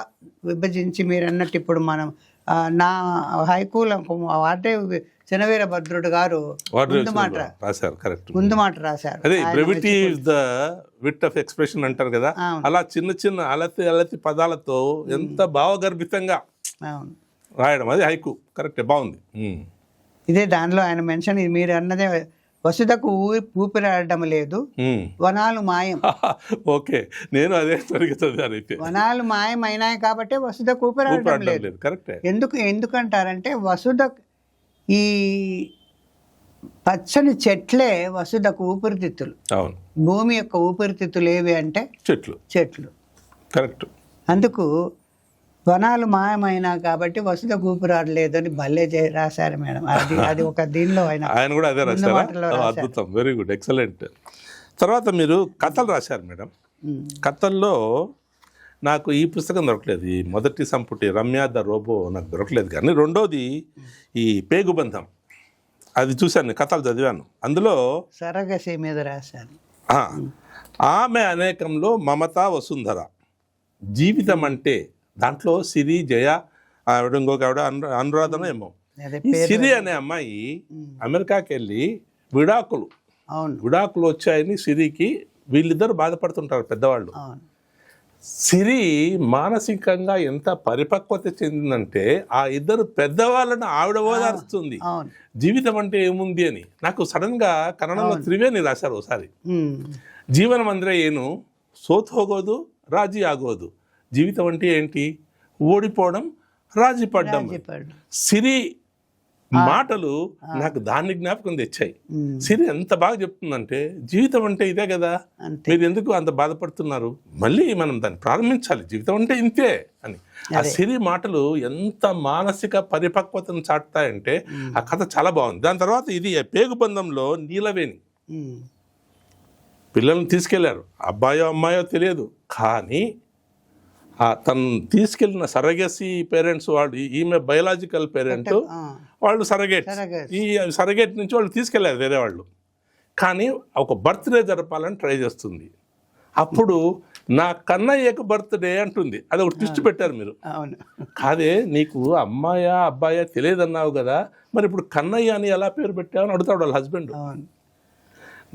విభజించి, మీరు అన్నట్టు ఇప్పుడు మనం నా హైకూల వాటే చినవీర భద్రుడు గారు ముందు మాట రాశారు. అదే brevity is the wit of expression అంటారు కదా, అలా చిన్న చిన్న అలతి పదాలతో ఎంత భావగర్భితంగా రాయడం, అది హైకు. కరెక్ట్, బాగుంది. ఇదే దానిలో ఆయన మెన్షన్, మీరు అన్నదే, వసుధకు ఊపిరాడడం లేదు, వనాలు మాయం. ఓకే, నేను అదే చదివాను. వనాలు మాయం అయినాయి కాబట్టి వసుధకు ఊపిరాడడం లేదు. కరెక్ట్. ఎందుకంటారంటే వసుధ, ఈ పచ్చని చెట్లే వసుధకు ఊపిరితిత్తులు. అవును, భూమి యొక్క ఊపిరితిత్తులు ఏవి అంటే చెట్లు. కరెక్ట్. అందుకు వనాలు మాయమైనా కాబట్టి వసుధ ఊపిరాడలేదు అని భలే రాశారు మేడం. అది ఒక దీనిలో ఆయన కూడా అదే రాశారు. అద్భుతం, వెరీ గుడ్, ఎక్సలెంట్. తర్వాత మీరు కథలు రాశారు మేడం. కథల్లో నాకు ఈ పుస్తకం దొరకలేదు, ఈ మొదటి సంపుటి రమ్య ద రోబో నాకు దొరకలేదు. కానీ రెండోది ఈ పేగుబంధం, అది చూశాను, కథలు చదివాను. అందులో సరగసి మీద రాశాను. ఆమె అనేకంలో మమత వసుంధర, జీవితం అంటే, దాంట్లో సిరి, జయ, ఆవిడ ఇంకొక ఆవిడ అనురాధన ఏమో. ఈ సిరి అనే అమ్మాయి అమెరికాకి వెళ్ళి విడాకులు వచ్చాయని సిరికి, వీళ్ళిద్దరు బాధపడుతుంటారు పెద్దవాళ్ళు. సిరి మానసికంగా ఎంత పరిపక్వత చెందిందంటే ఆ ఇద్దరు పెద్దవాళ్ళను ఆవిడ ఓదారుస్తుంది, జీవితం అంటే ఏముంది అని. నాకు సడన్ గా కన్నడంలో త్రివేణి రాశారు ఒకసారి, జీవనం ಅಂದ್ರೆ ಏನು, సోత్ ಹೋಗೋದು రాజీ ఆగోదు, జీవితం అంటే ఏంటి, ఓడిపోవడం, రాజీ పడ్డం. సిరి మాటలు నాకు దాన్ని జ్ఞాపకం తెచ్చాయి. సిరి ఎంత బాగా చెప్తుందంటే, జీవితం అంటే ఇదే కదా, మీరు ఎందుకు అంత బాధపడుతున్నారు, మళ్ళీ మనం దాన్ని ప్రారంభించాలి, జీవితం అంటే ఇంతే అని. ఆ సిరి మాటలు ఎంత మానసిక పరిపక్వతను చాటుతాయంటే ఆ కథ చాలా బాగుంది. దాని తర్వాత ఇది పేగుబంధంలో నీలవేణి పిల్లల్ని తీసుకెళ్లారు, అబ్బాయో అమ్మాయో తెలియదు, కానీ తను తీసుకెళ్ళిన సరగసి పేరెంట్స్ వాళ్ళు, ఈమె బయలాజికల్ పేరెంట్, వాళ్ళు సరగేట్, ఈ సరగేట్ నుంచి వాళ్ళు తీసుకెళ్ళారు వేరే వాళ్ళు. కానీ ఒక బర్త్డే జరపాలని ట్రై చేస్తుంది. అప్పుడు నా కన్నయ్యకు బర్త్డే అంటుంది. అది ఒక ట్విస్ట్ పెట్టారు మీరు. కాదే, నీకు అమ్మాయా అబ్బాయా తెలియదన్నావు కదా, మరి ఇప్పుడు కన్నయ్య అని ఎలా పేరు పెట్టావని అడుగుతాడు వాళ్ళ హస్బెండ్.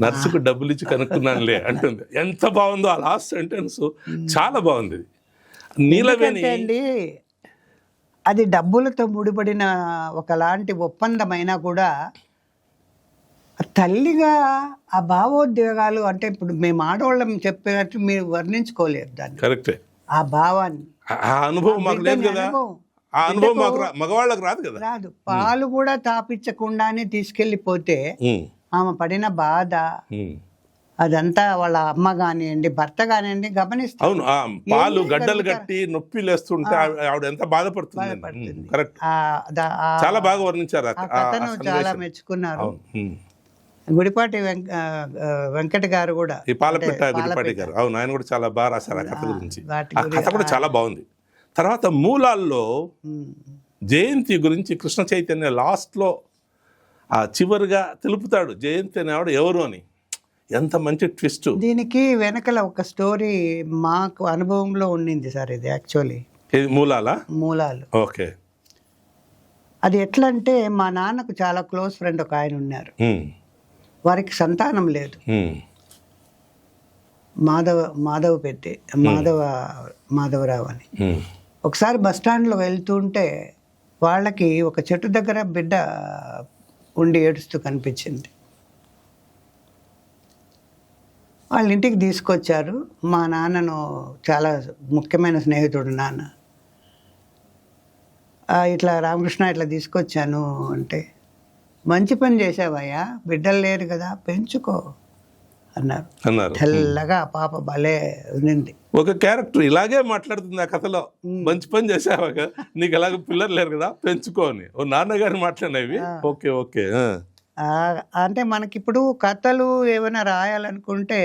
నర్సుకు డబ్బులు ఇచ్చి కనుక్కున్నానులే అంటుంది. ఎంత బాగుందో ఆ లాస్ట్ సెంటెన్స్, చాలా బాగుంది. నీలవేణి అది డబ్బులతో ముడిపడిన ఒకలాంటి ఒప్పందమైనా కూడా తల్లిగా ఆ భావోద్వేగాలు, అంటే ఇప్పుడు మేము ఆడవాళ్ళం చెప్పినట్టు మీరు వర్ణించుకోలేరు దాన్ని. కరెక్టే, ఆ భావాన్ని, ఆ అనుభవం మాకు లేదు కదా, ఆ అనుభవం మగవాళ్ళకి రాదు కదా. రాదు. పాలు కూడా తాపించకుండానే తీసుకెళ్ళిపోతే ఆమె పడిన బాధ, అదంతా వాళ్ళ అమ్మ కానివ్వండి, భర్త కానివ్వండి గమనిస్తారు. అవును, పాలు గడ్డలు కట్టి నొప్పి లేస్తుంటే ఆవిడ ఎంత బాధపడుతుంది. కరెక్ట్, చాలా బాగా వర్ణించారు. చాలా మెచ్చుకున్నారు. గుడిపాటి వెంకట గారు కూడా, ఈ పాలపిట్ట గుడిపాటి గారు, అవును, ఆయన కూడా చాలా బాగా రాశారు ఆ కథ గురించి. ఆ కథ కూడా చాలా బాగుంది. తర్వాత మూలాల్లో జయంతి గురించి కృష్ణ చైతన్య లాస్ట్లో చివరిగా తెలుపుతాడు జయంతి అనే ఆవిడ ఎవరు అని. ఎంత మంచి ట్విస్ట్. దీనికి వెనకల ఒక స్టోరీ మాకు అనుభవంలో ఉండింది సార్. ఇది యాక్చువల్లీ మూలాలు. ఓకే. అది ఎట్లా అంటే, మా నాన్నకు చాలా క్లోజ్ ఫ్రెండ్ ఒక ఆయన ఉన్నారు. వారికి సంతానం లేదు. మాధవ పెద్ది మాధవరావు అని. ఉమ్. ఒకసారి బస్ స్టాండ్లో వెళ్తుంటే వాళ్ళకి ఒక చెట్టు దగ్గర బిడ్డ ఉండి ఏడుస్తూ కనిపించింది. వాళ్ళ ఇంటికి తీసుకొచ్చారు. మా నాన్నను, చాలా ముఖ్యమైన స్నేహితుడు నాన్న, ఇట్లా రామకృష్ణ ఇట్లా తీసుకొచ్చాను అంటే, మంచి పని చేసావయ్యా, బిడ్డలు లేరు కదా, పెంచుకో అన్నారు. తెల్లగా ఆ పాప భలే ఉంది. ఒక క్యారెక్టర్ ఇలాగే మాట్లాడుతుంది ఆ కథలో. మంచి పని చేసావాక, నీకు ఎలాగ పిల్లలు లేరు కదా, పెంచుకోని ఓ నాన్నగారు మాట్లాడినవి. Okay okay. అంటే మనకిప్పుడు కథలు ఏమైనా రాయాలనుకుంటే,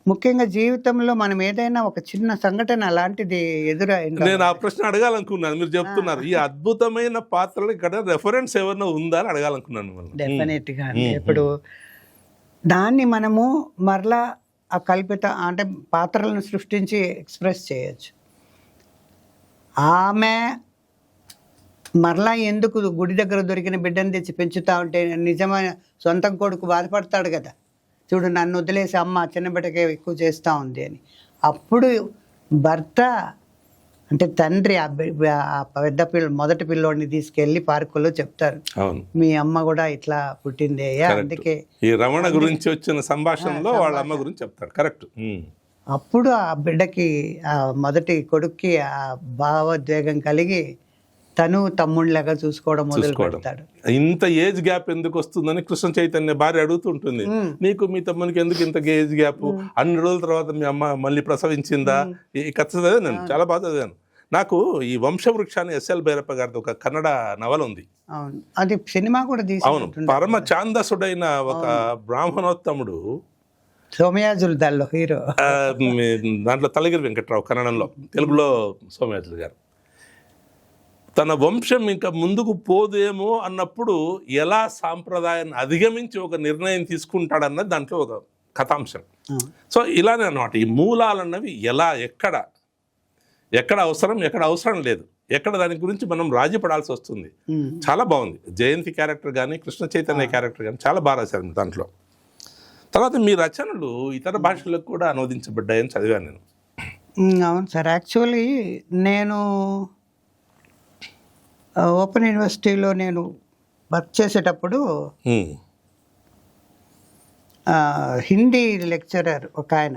ముఖ్యంగా జీవితంలో మనం ఏదైనా ఒక చిన్న సంఘటన అలాంటిది ఎదురైంది. నేను ఆ ప్రశ్న అడగాలనుకున్నాను, మీరు చెప్తున్నారు. ఈ అద్భుతమైన పాత్రలు ఇక్కడ రెఫరెన్స్ ఏమన్నా ఉందా అని అడగాలనుకున్నాను. డెఫినెట్ గా. ఇప్పుడు దాన్ని మనము మరలా ఆ కల్పిత అంటే పాత్రలను సృష్టించి ఎక్స్ప్రెస్ చేయొచ్చు. ఆమె మరలా ఎందుకు గుడి దగ్గర దొరికిన బిడ్డను తెచ్చి పెంచుతా ఉంటే నిజమైన సొంతం కొడుకు బాధపడతాడు కదా, చూడు నన్ను వదిలేసి అమ్మ చిన్న బిడ్డకే ఎక్కువ చేస్తూ ఉంది అని. అప్పుడు భర్త అంటే తండ్రి ఆ పెద్ద మొదటి పిల్లోడిని తీసుకెళ్లి పార్కులో చెప్తారు, మీ అమ్మ కూడా ఇట్లా పుట్టింది అయ్యా, అందుకే. ఈ రమణ గురించి వచ్చిన సంభాషణలో వాళ్ళ అమ్మ గురించి చెప్తాడు. కరెక్ట్. అప్పుడు ఆ బిడ్డకి, ఆ మొదటి కొడుక్కి ఆ భావోద్వేగం కలిగి తను తమ్ముళ్ళగా చూసుకోవడం మొదలు పెడతాడు. ఇంత ఏజ్ గ్యాప్ ఎందుకు వస్తుందని కృష్ణ చైతన్య భార్య అడుగుతుంటుంది. నీకు మీ తమ్మునికి ఎందుకు ఇంత ఏజ్ గ్యాప్, అన్ని రోజుల తర్వాత మీ అమ్మ మళ్ళీ ప్రసవించిందా? ఈ కథ చదివాను నేను, చాలా బాగా చదివాను. నాకు ఈ వంశవృక్షాన్ని ఎస్ఎల్ భైరప్ప గారిది ఒక కన్నడ నవల ఉంది. అది సినిమా కూడా అవును. పరమ ఛాందసుడైన ఒక బ్రాహ్మణోత్తముడు, సోమయాజులు దానిలో హీరో, దాంట్లో తలగిరి వెంకట్రావు కన్నడంలో, తెలుగులో సోమయాజులు గారు. తన వంశం ఇంకా ముందుకు పోదేమో అన్నప్పుడు ఎలా సాంప్రదాయాన్ని అధిగమించి ఒక నిర్ణయం తీసుకుంటాడన్నది దాంట్లో ఒక కథాంశం. సో ఇలానే అన్నమాట, ఈ మూలాలన్నవి ఎలా, ఎక్కడ అవసరం, ఎక్కడ అవసరం లేదు, ఎక్కడ దాని గురించి మనం రాజీ పడాల్సి వస్తుంది. చాలా బాగుంది. జయంతి క్యారెక్టర్ కానీ, కృష్ణ చైతన్య క్యారెక్టర్ కానీ చాలా బాగా రాశారు దాంట్లో. తర్వాత మీ రచనలు ఇతర భాషలకు కూడా అనువదించబడ్డాయని చదివాను నేను. అవును సార్. యాక్చువల్లీ నేను ఓపెన్ యూనివర్సిటీలో నేను వర్క్ చేసేటప్పుడు హిందీ లెక్చరర్ ఒక ఆయన,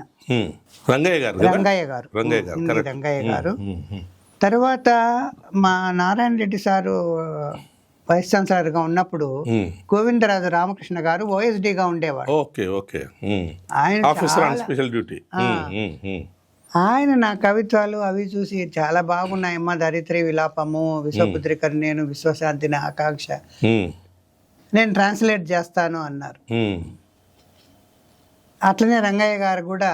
రంగయ్య గారు. తర్వాత మా నారాయణ రెడ్డి సారు వైస్ ఛాన్సలర్గా ఉన్నప్పుడు గోవిందరాజు రామకృష్ణ గారు ఓఎస్డీగా ఉండేవాడు. ఆయన నా కవిత్వాలు అవి చూసి చాలా బాగున్నాయమ్మా, ధరిత్రి విలాపము, విశ్వపుత్రికర్ నేను, విశ్వశాంతిని ఆకాంక్ష, నేను ట్రాన్స్లేట్ చేస్తాను అన్నారు. అట్లనే రంగయ్య గారు కూడా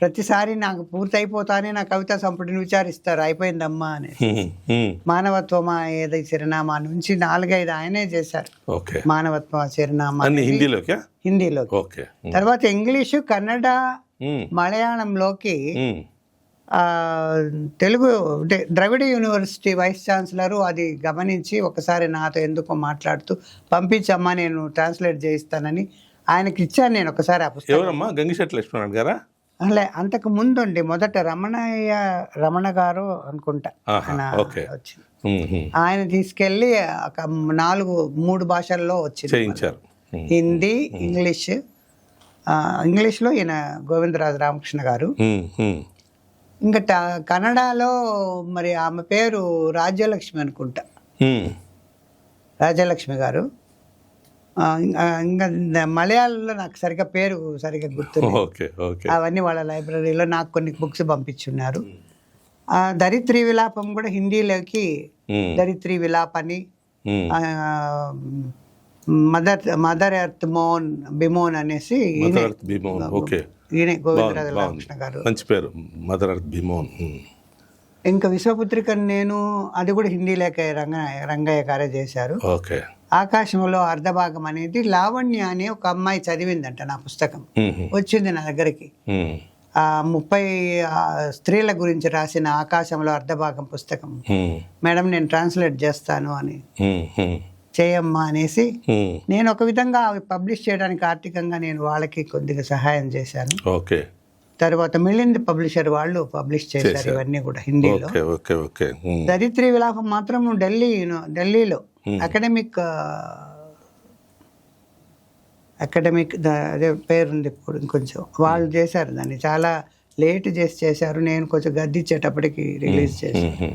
ప్రతిసారి నాకు పూర్తయిపోతానే నా కవితా సంపుటిని విచారిస్తారు, అయిపోయిందమ్మా అని. మానవత్వమా ఏదై చిరునామా నుంచి 4-5 ఆయనే చేశారు. మానవత్వ చిరునామా హిందీలోకి. తర్వాత ఇంగ్లీషు, కన్నడ, మలయాళంలోకి తెలుగు అంటే ద్రవిడ యూనివర్సిటీ వైస్ ఛాన్సలర్ అది గమనించి ఒకసారి నాతో ఎందుకో మాట్లాడుతూ పంపించమ్మా నేను ట్రాన్స్లేట్ చేయిస్తానని ఆయనకి ఇచ్చాను నేను ఒకసారి ఆ పుస్తకం. గంగిశెట్ల లక్ష్మణ్ గారా? అలే, అంతకు ముందుండి మొదట రమణ గారు అనుకుంటా వచ్చింది. ఆయన తీసుకెళ్ళి 3 భాషల్లో వచ్చింది, హిందీ, ఇంగ్లీష్లో ఈయన గోవిందరాజు రామకృష్ణ గారు. ఇంకా కన్నడలో మరి ఆమె పేరు రాజ్యలక్ష్మి అనుకుంటా, రాజ్యలక్ష్మి గారు. ఇంకా మలయాళంలో నాకు పేరు సరిగ్గా గుర్తు. అవన్నీ వాళ్ళ లైబ్రరీలో నాకు కొన్ని బుక్స్ పంపించున్నారు. ధరిత్రి విలాపం కూడా హిందీలోకి ధరిత్రి విలాపని, మదర్ ఎర్త్ బిమోన్ అనేసి ఈయన గోవిందరాజు రామకృష్ణ గారు, మంచి పేరు, మదర్ ఎర్త్ బిమోన్. ఇంకా విశ్వపుత్రిక నేను, అది కూడా హిందీలోకి రంగయ్య గారే చేశారు. ఆకాశంలో అర్ధభాగం అనేది లావణ్య అనే ఒక అమ్మాయి చదివిందంట నా పుస్తకం, వచ్చింది నా దగ్గరికి. 30 స్త్రీల గురించి రాసిన ఆకాశంలో అర్ధభాగం పుస్తకం, మేడం నేను ట్రాన్స్లేట్ చేస్తాను అని, చేయమ్మా అనేసి నేను ఒక విధంగా అవి పబ్లిష్ చేయడానికి ఆర్థికంగా నేను వాళ్ళకి కొద్దిగా సహాయం చేశాను. తర్వాత మిలింద్ పబ్లిషర్ వాళ్ళు పబ్లిష్ చేశారు ఇవన్నీ కూడా హిందీలో. ఓకే ఓకే ఓకే దరిత్రి విలాపం మాత్రం ఢిల్లీలో అకాడమిక్ అదే పేరుంది ఇప్పుడు ఇంకొంచెం వాళ్ళు చేశారు దాన్ని, చాలా లేట్ చేశారు. నేను కొంచెం గద్దిచ్చేటప్పటికి రిలీజ్ చేశాను.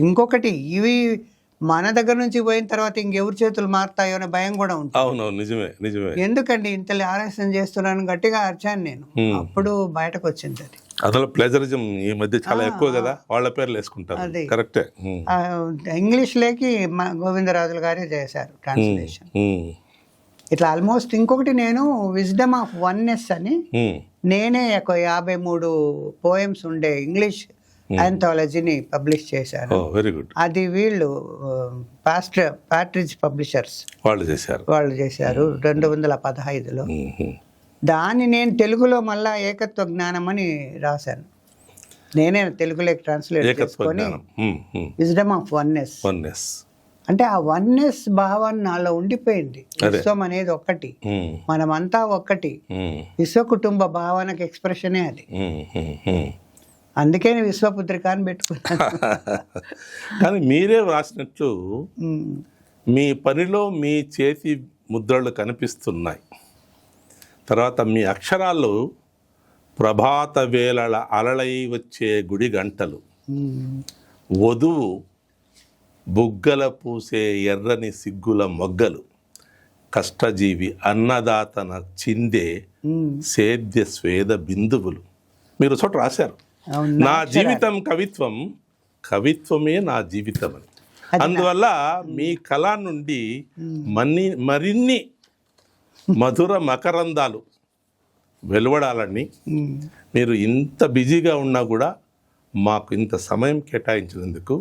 ఇంకొకటి ఇవి మన దగ్గర నుంచి పోయిన తర్వాత ఇంకెవరి చేతులు మారుతాయో అనే భయం కూడా ఉంటుంది. అవునవును, నిజమే నిజమే. ఎందుకండి ఇంత ఆలస్యం చేస్తున్నాను గట్టిగా అరిచాను నేను. అప్పుడు బయటకు వచ్చింది అది. అసలు ప్లెజరిజం ఈ మధ్య చాలా ఎక్కువ కదా, వాళ్ళ పేర్లు వేసుకుంటారు. కరెక్టే. ఇంగ్లీష్ లేకి గోవిందరాజులు గారే చేశారు ట్రాన్స్లేషన్. ఇట్లా ఆల్మోస్ట్ ఇంకొకటి నేను విజ్డమ్ ఆఫ్ వన్నెస్ అని నేనే ఒక 53 పోయమ్స్ ఉండే ఇంగ్లీష్ ఆంథాలజీని పబ్లిష్ చేశాను. Very good. అది వీళ్ళు ప్యాట్రిజ్ పబ్లిషర్స్ వాళ్ళు చేశారు 2015లో. దాన్ని నేను తెలుగులో మళ్ళా ఏకత్వ జ్ఞానం అని రాశాను. నేనే తెలుగులోకి ట్రాన్స్లేట్ చేసుకొని విజ్డమ్ ఆఫ్ వన్నెస్. అంటే ఆ వన్నెస్ భావన నాలో ఉండిపోయింది. విశ్వం అనేది ఒక్కటి, మనమంతా ఒక్కటి. విశ్వ కుటుంబ భావనకు ఎక్స్ప్రెషనే అది. అందుకే నేను విశ్వపుత్రిక అని పెట్టుకున్నాను. కానీ మీరే రాసినట్లు మీ పనిలో మీ చేతి ముద్రలు కనిపిస్తున్నాయి. తర్వాత మీ అక్షరాలు ప్రభాత వేళల అలలై వచ్చే గుడి గంటలు, వధువు బుగ్గల పూసే ఎర్రని సిగ్గుల మొగ్గలు, కష్టజీవి అన్నదాతన చిందే సేద్య స్వేద బిందువులు. మీరు చోట రాశారు, నా జీవితం కవిత్వం, కవిత్వమే నా జీవితం అని. అందువల్ల మీ కళ నుండి మరిన్ని మధుర మకరందాలు వెలువడాలని, మీరు ఇంత బిజీగా ఉన్నా కూడా మాకు ఇంత సమయం కేటాయించినందుకు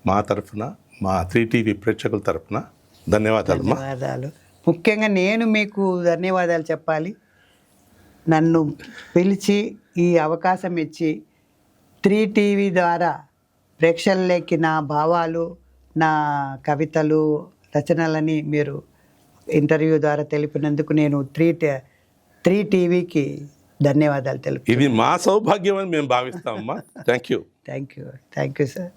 మా తరఫున, మా 3TV ప్రేక్షకుల తరఫున ధన్యవాదాలు. ముఖ్యంగా నేను మీకు ధన్యవాదాలు చెప్పాలి. నన్ను పిలిచి ఈ అవకాశం ఇచ్చి 3TV ద్వారా ప్రేక్షకులకి నా భావాలు, నా కవితలు, రచనలని మీరు ఇంటర్వ్యూ ద్వారా తెలిపినందుకు నేను 3TVకి ధన్యవాదాలు తెలుపు. ఇది మా సౌభాగ్యం అని మేము భావిస్తామమ్మా. Thank you sir.